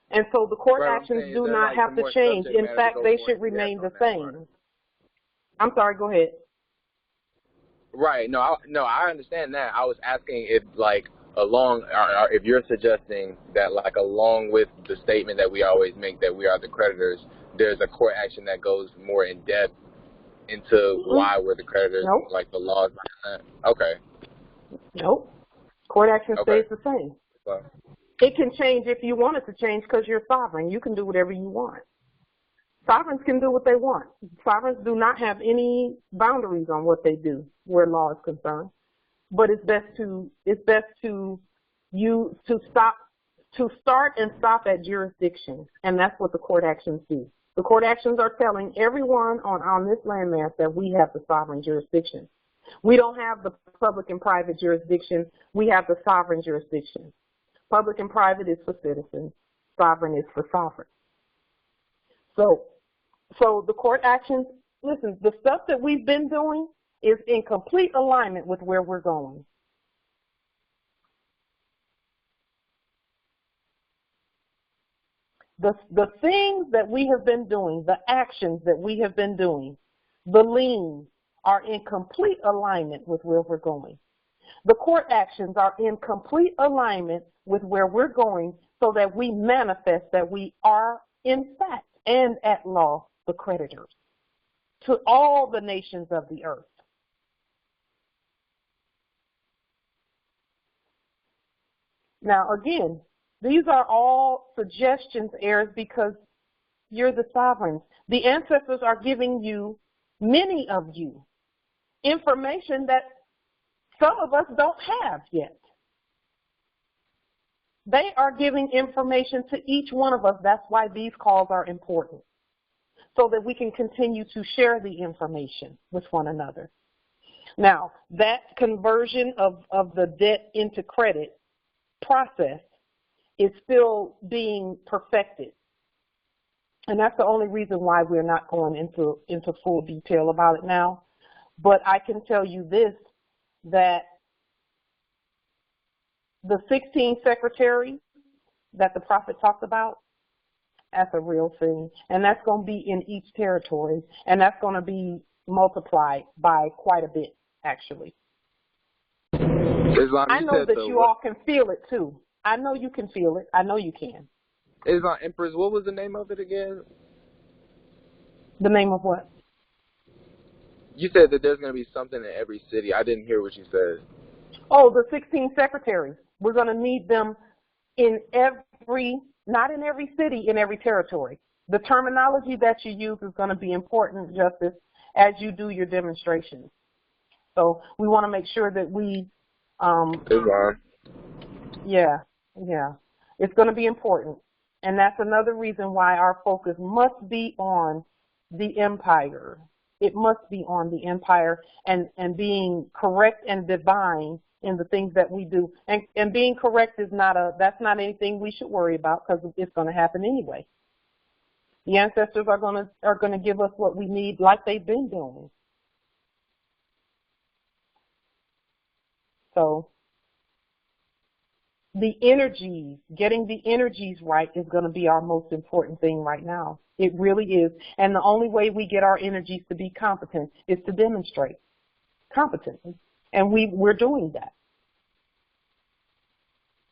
And so the court actions do not have to change. In fact, they should remain the same. I'm sorry, go ahead. Right. No, I understand that. I was asking if, like, if you're suggesting that, like, along with the statement that we always make that we are the creditors, there's a court action that goes more in depth into why we're the creditors, like the laws behind that. Okay. Nope. Court action stays the same. Well, it can change if you want it to change because you're sovereign. You can do whatever you want. Sovereigns can do what they want. Sovereigns do not have any boundaries on what they do where law is concerned. But it's best to start and stop at jurisdiction, and that's what the court actions do. The court actions are telling everyone on this landmass that we have the sovereign jurisdiction. We don't have the public and private jurisdiction. We have the sovereign jurisdiction. Public and private is for citizens. Sovereign is for sovereign. So the court actions, listen, the stuff that we've been doing is in complete alignment with where we're going. The things that we have been doing, the actions that we have been doing, the liens are in complete alignment with where we're going. The court actions are in complete alignment with where we're going so that we manifest that we are, in fact, and at law, the creditors to all the nations of the earth. Now, again, these are all suggestions, heirs, because you're the sovereigns. The ancestors are giving you, many of you, information that some of us don't have yet. They are giving information to each one of us. That's why these calls are important, so that we can continue to share the information with one another. Now, that conversion of the debt into credit process is still being perfected. And that's the only reason why we're not going into full detail about it now. But I can tell you this, that the 16 secretaries that the prophet talked about, that's a real thing. And that's going to be in each territory. And that's going to be multiplied by quite a bit, actually. Islam, I know that you all can feel it, too. I know you can feel it. I know you can. Islam, Empress, what was the name of it again? The name of what? You said that there's going to be something in every city. I didn't hear what you said. Oh, the 16 secretaries. We're going to need them in not in every city, in every territory. The terminology that you use is going to be important, Justice, as you do your demonstrations. So we want to make sure that we, yeah. It's going to be important. And that's another reason why our focus must be on the empire. It must be on the empire and being correct and divine in the things that we do. And being correct is that's not anything we should worry about, because it's going to happen anyway. The ancestors are going to give us what we need, like they've been doing. So the energies, getting the energies right is going to be our most important thing right now. It really is. And the only way we get our energies to be competent is to demonstrate competently. And we're doing that.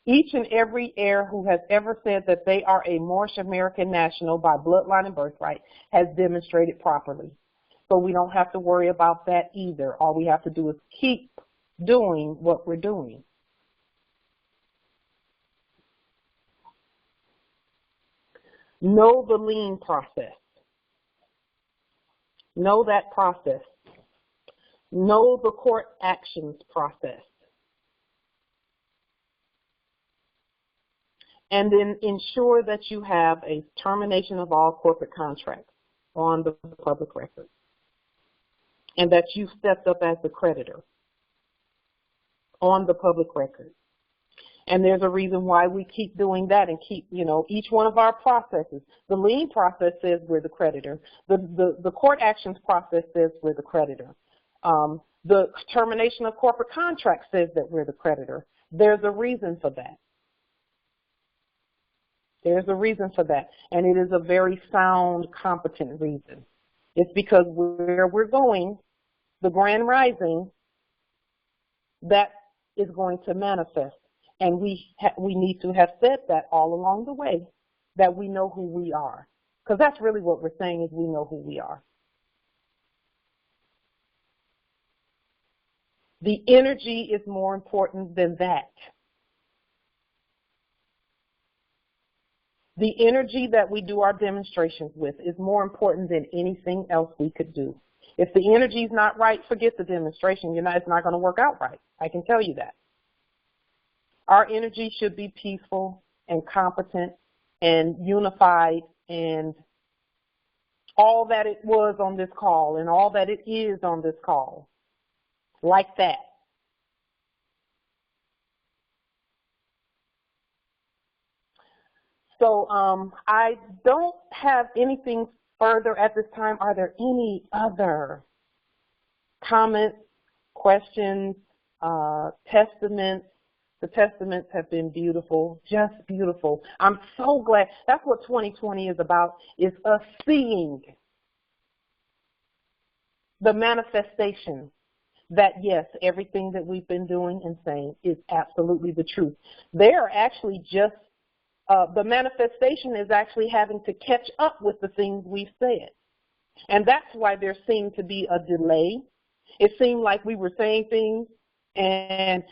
Each and every heir who has ever said that they are a Moorish American national by bloodline and birthright has demonstrated properly. So we don't have to worry about that either. All we have to do is keep doing what we're doing. Know the lien process. Know that process. Know the court actions process. And then ensure that you have a termination of all corporate contracts on the public record, and that you stepped up as the creditor on the public record. And there's a reason why we keep doing that and keep, each one of our processes. The lien process says we're the creditor. The court actions process says we're the creditor. The termination of corporate contract says that we're the creditor. There's a reason for that. There's a reason for that. And it is a very sound, competent reason. It's because where we're going, the grand rising, that is going to manifest. And we need to have said that all along the way, that we know who we are. Because that's really what we're saying, is we know who we are. The energy is more important than that. The energy that we do our demonstrations with is more important than anything else we could do. If the energy is not right, forget the demonstration. It's not going to work out right. I can tell you that. Our energy should be peaceful and competent and unified and all that it was on this call and all that it is on this call. Like that. So I don't have anything further at this time. Are there any other comments, questions, testaments? The testaments have been beautiful, just beautiful. I'm so glad. That's what 2020 is about, is us seeing the manifestation that, yes, everything that we've been doing and saying is absolutely the truth. They are actually just, the manifestation is actually having to catch up with the things we've said. And that's why there seemed to be a delay. It seemed like we were saying things and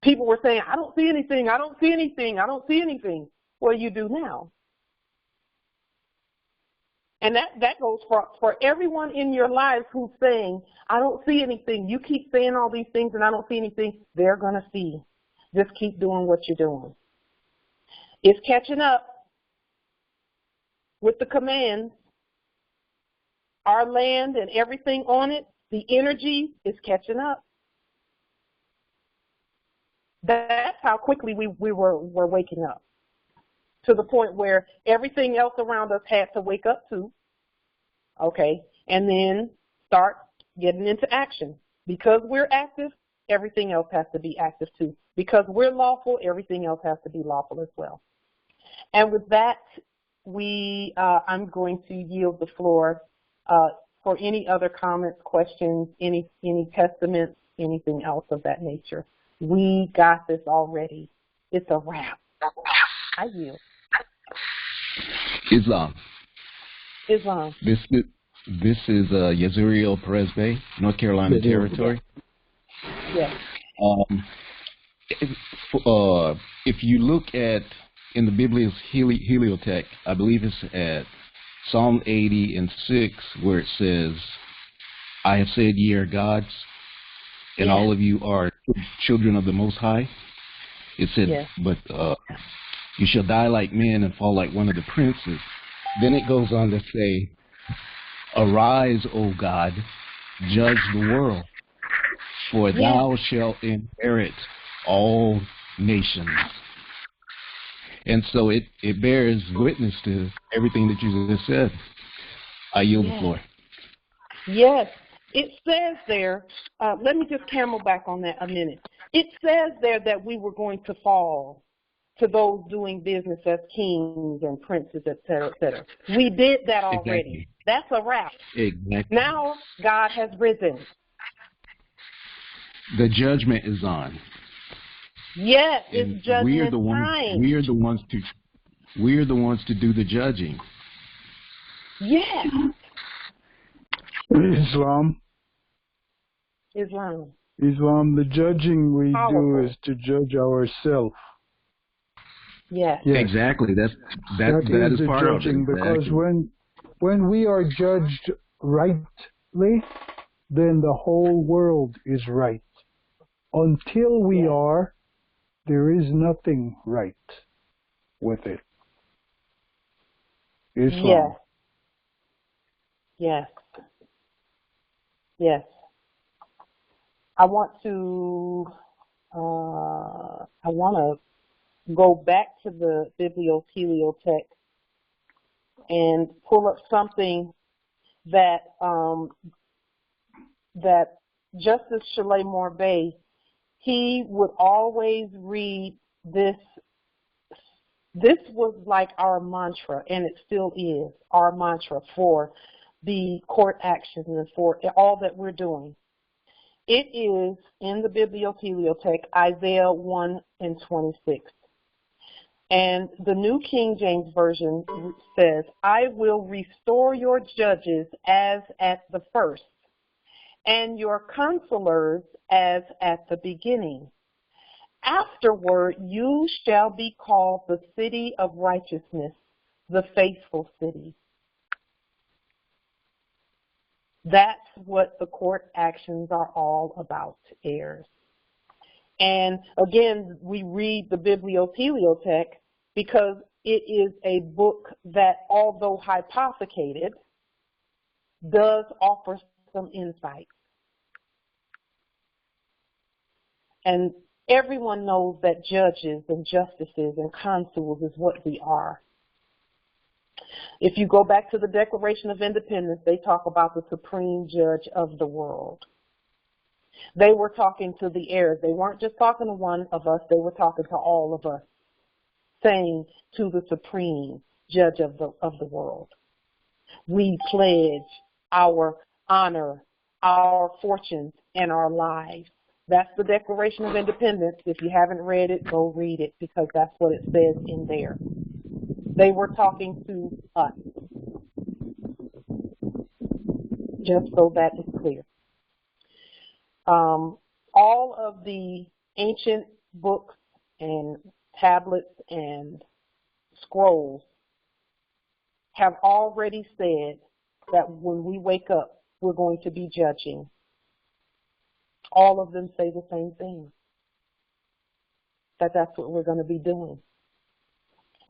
people were saying, I don't see anything, I don't see anything, I don't see anything. Well, you do now. And that goes for everyone in your lives who's saying, I don't see anything. You keep saying all these things and I don't see anything. They're going to see. Just keep doing what you're doing. It's catching up with the commands. Our land and everything on it, the energy is catching up. That's how quickly we were waking up, to the point where everything else around us had to wake up too, okay, and then start getting into action. Because we're active, everything else has to be active too. Because we're lawful, everything else has to be lawful as well. And with that, I'm going to yield the floor for any other comments, questions, any testaments, anything else of that nature. We got this already. It's a wrap. I yield. Islam. This is Yezreel Perez Bay, North Carolina Territory. Yes. If you look at, in the Biblia's Heliotext, I believe it's at Psalm 80 and 6, where it says, I have said ye are gods, and all of you are children of the Most High. It said, but you shall die like men and fall like one of the princes. Then it goes on to say, arise, O God, judge the world, for thou shalt inherit all nations. And so it bears witness to everything that you just said. I yield the floor. Yes. It says there, let me just camel back on that a minute. It says there that we were going to fall to those doing business as kings and princes, et cetera, et cetera. We did that already. Exactly. That's a wrap. Exactly. Now God has risen. The judgment is on. Yes, it's judgment time. We are the ones to do the judging. Yes. Islam, the judging we do is to judge ourselves. Yes. Exactly. That is the part judging, of it. Because when we are judged rightly, then the whole world is right. Until we are, there is nothing right with it. Islam. Yes. Yes. I want to I want to go back to the biblioheliotheque and pull up something that that Justice Chalet Morbey, he would always read this. This was like our mantra, and it still is our mantra for the court actions and for all that we're doing. It is in the biblioheliotheque, Isaiah 1:26. And the New King James Version says, I will restore your judges as at the first, and your counselors as at the beginning. Afterward, you shall be called the city of righteousness, the faithful city. That's what the court actions are all about, heirs. And again, we read the biblioheliotheque because it is a book that, although hypothecated, does offer some insight. And everyone knows that judges and justices and consuls is what we are. If you go back to the Declaration of Independence, they talk about the supreme judge of the world. They were talking to the heirs. They weren't just talking to one of us. They were talking to all of us, saying to the supreme judge of the world, we pledge our honor, our fortunes, and our lives. That's the Declaration of Independence. If you haven't read it, go read it, because that's what it says in there. They were talking to us, just so that is clear. All of the ancient books and tablets and scrolls have already said that when we wake up, we're going to be judging. All of them say the same thing, that that's what we're going to be doing.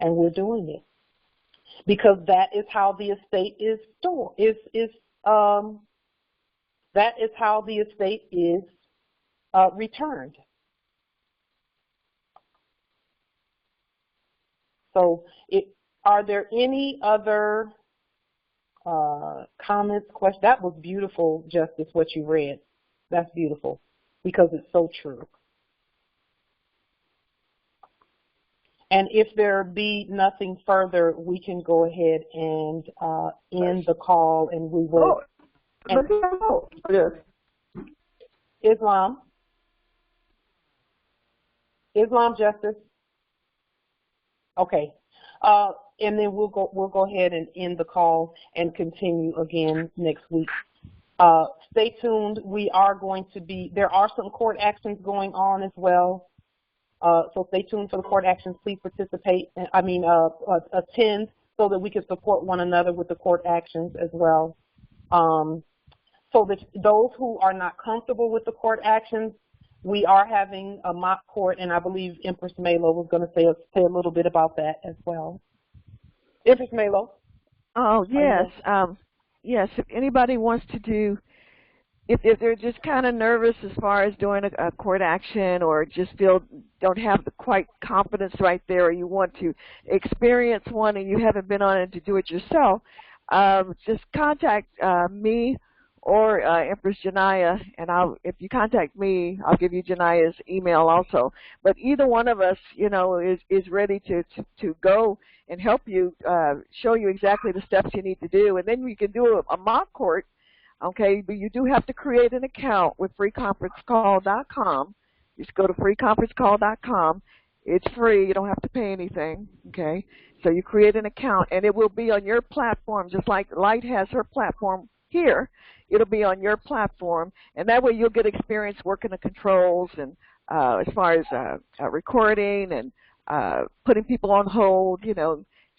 And we're doing it because that is how the estate is stored. That is how the estate is returned. So, are there any other comments, questions? That was beautiful, Justice, what you read. That's beautiful because it's so true. And if there be nothing further, we can go ahead and end the call, and we will. Islam, Justice. Okay, and then we'll go ahead and end the call and continue again next week. Stay tuned. There are some court actions going on as well. So stay tuned for the court actions. Please participate. Attend so that we can support one another with the court actions as well. So that those who are not comfortable with the court actions, we are having a mock court, and I believe Empress Malo was going to say a little bit about that as well. Empress Malo. Oh, yes. Yes, if anybody wants to do, if they're just kind of nervous as far as doing a court action, or just don't have the quite confidence right there, or you want to experience one and you haven't been on it to do it yourself, just contact me or Empress Janaya, and if you contact me, I'll give you Janaya's email also. But either one of us, is ready to go and help you, show you exactly the steps you need to do, and then we can do a mock court. Okay, but you do have to create an account with freeconferencecall.com. Just go to freeconferencecall.com. It's free. You don't have to pay anything. Okay, so you create an account, and it will be on your platform, just like Light has her platform here. It'll be on your platform, and that way you'll get experience working the controls, and as far as recording and putting people on hold,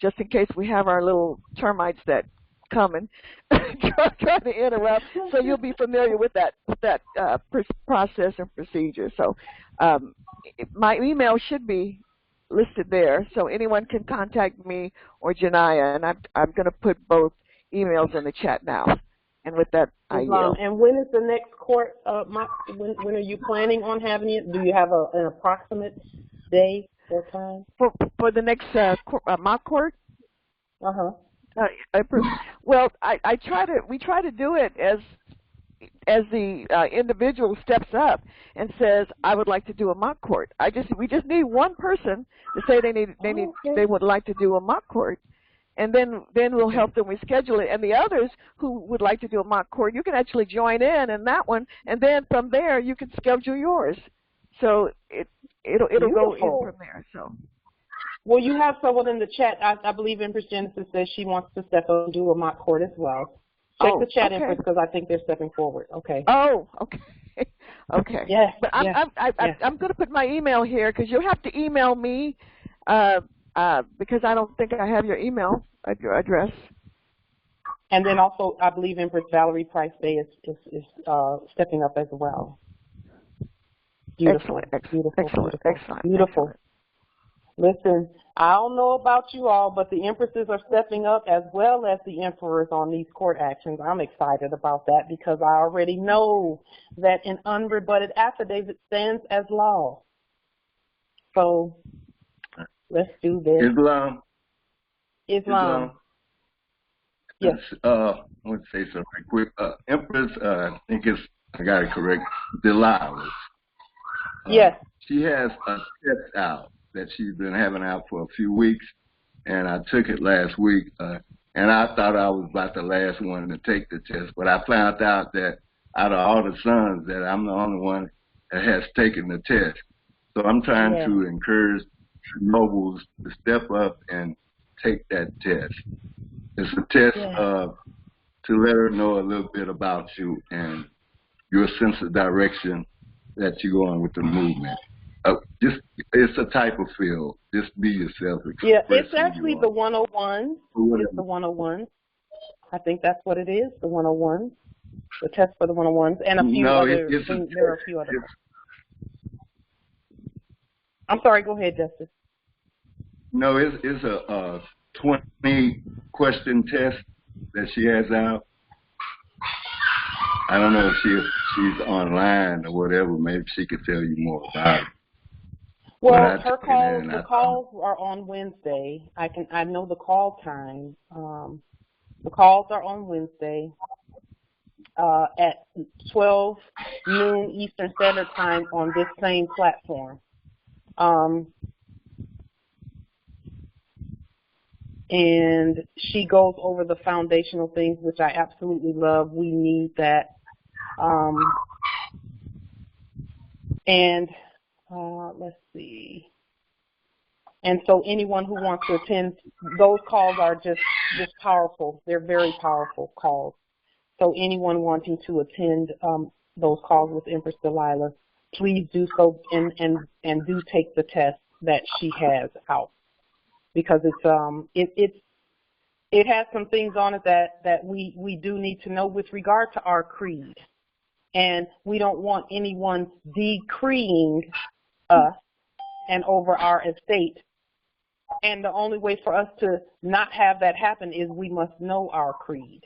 just in case we have our little termites that coming, trying to interrupt. So you'll be familiar with that process and procedure. So my email should be listed there, so anyone can contact me or Janaya, and I'm going to put both emails in the chat now. And with that, I yield. And when is the next court? When are you planning on having it? Do you have an approximate day or time? For the next mock court? Uh-huh. Well, we try to do it as the individual steps up and says, I would like to do a mock court. We just need one person to say they would like to do a mock court. And then we'll help them reschedule it. And the others who would like to do a mock court, you can actually join in that one, and then from there you can schedule yours. So it'll go in from there. So. Well, you have someone in the chat. I believe Empress Genesis says she wants to step up and do a mock court as well. Check the chat, Empress, because I think they're stepping forward. Okay. Oh, okay. Okay. Yes. But I'm going to put my email here because you'll have to email me. Because I don't think I have your email address. And then also, I believe Empress Valerie Price Bay is stepping up as well. Beautiful. Excellent. Listen, I don't know about you all, but the empresses are stepping up as well as the emperors on these court actions. I'm excited about that because I already know that an unrebutted affidavit stands as law. So let's do this. Islam. Yes. I want to say something quick. Empress, I think I got it correct, Delilah. Yes. She has a test out that she's been having out for a few weeks, and I took it last week, and I thought I was about the last one to take the test, but I found out that out of all the sons that I'm the only one that has taken the test. So I'm trying to encourage nobles to step up and take that test. It's a test to let her know a little bit about you and your sense of direction that you're going with the movement. It's a type of field. Just be yourself. Yeah, it's actually the 101. It's the 101. I think that's what it is, the 101. The test for the 101s and a few other things. There are a few other. I'm sorry, go ahead, Justice. No, it's a 20-question test that she has out. I don't know if she's online or whatever. Maybe she could tell you more about it. Well, the calls are on Wednesday. I know the call time. The calls are on Wednesday at 12 noon Eastern Standard Time on this same platform. And she goes over the foundational things, which I absolutely love. We need that. Let's see. And so anyone who wants to attend, those calls are just powerful. They're very powerful calls. So anyone wanting to attend those calls with Empress Delilah, please do so and do take the test that she has out, because it has some things on it that we do need to know with regard to our creed, and we don't want anyone decreeing us and over our estate. And the only way for us to not have that happen is we must know our creed.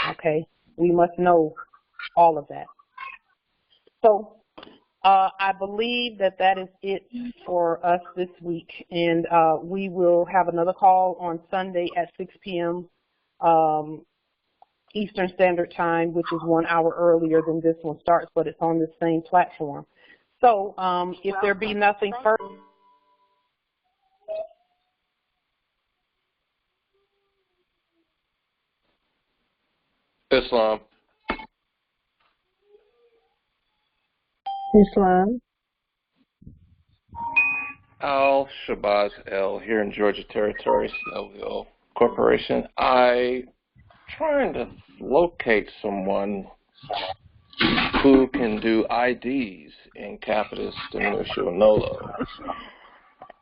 Okay? We must know all of that. So I believe that is it for us this week. And we will have another call on Sunday at 6 p.m. Eastern Standard Time, which is 1 hour earlier than this one starts, but it's on the same platform. So if there be nothing further. Islam. Al Shabazz L here in Georgia Territory, Snellville Corporation. I trying to locate someone who can do IDs in capitis, diminutio, nolo.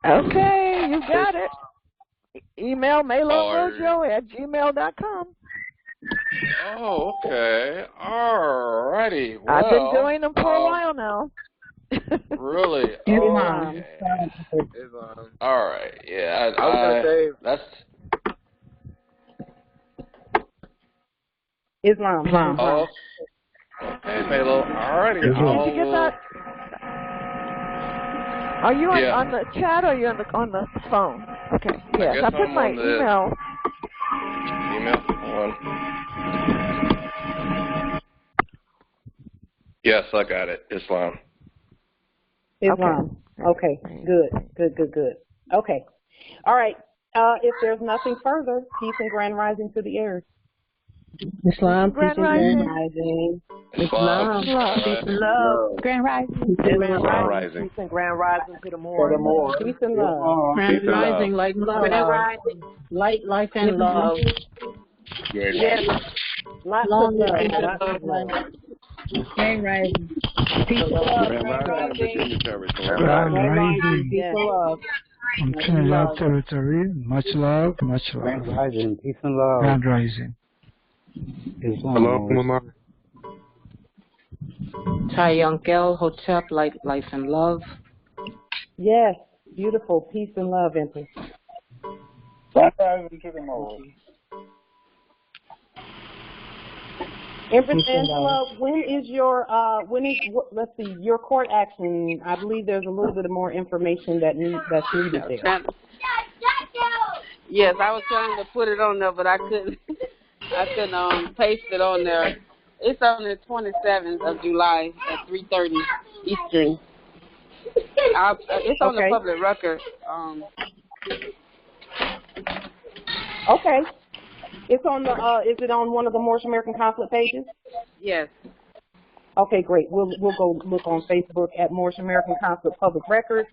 Okay, you got it. Email melomojo@gmail.com. Oh, okay. All righty. Well, I've been doing them for a while now. Really? Islam. Islam. All right. Yeah, I was gonna say Islam. Oh, okay, Melo. Alrighty. Did you get that? Are you on the chat or are you on the phone? Okay. Yes, I put my email. Email. Yes, I got it. Islam. Okay. Good. Okay. All right. If there's nothing further, peace and grand rising to the heirs. Islam, peace and grand rising. Islam, peace and love. Grand rising. Grand rising. Peace and grand rising to the more. Peace and love. Grand rising, light and love. Grand rising, light, life, and love. Yes. Lots of love. Grand rising. Peace and love. Grand rising. Grand rising. Peace and love. From Trinidad territory. Much love. Grand rising. Peace and love. Grand rising. Hello, Mama. Tayankel, Hotep, light, life, and love. Yes. Beautiful. Peace and love, Empress. Grand rising to the more. Empress Angela, when is your let's see, your court action? I believe there's a little bit of more information that's needed there. Yes, I was trying to put it on there, but I couldn't paste it on there. It's on the 27th of July at 3:30 Eastern. It's on the public record. Okay. It's on the. Is it on one of the Moorish American Consulate pages? Yes. Okay, great. We'll go look on Facebook at Moorish American Consulate Public Records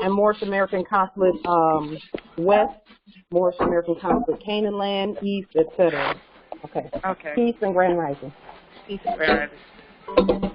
and Moorish American Consulate West, Moorish American Consulate Canaan Land, East, etc. Okay. Okay. Peace and grand rising. Peace and grand rising.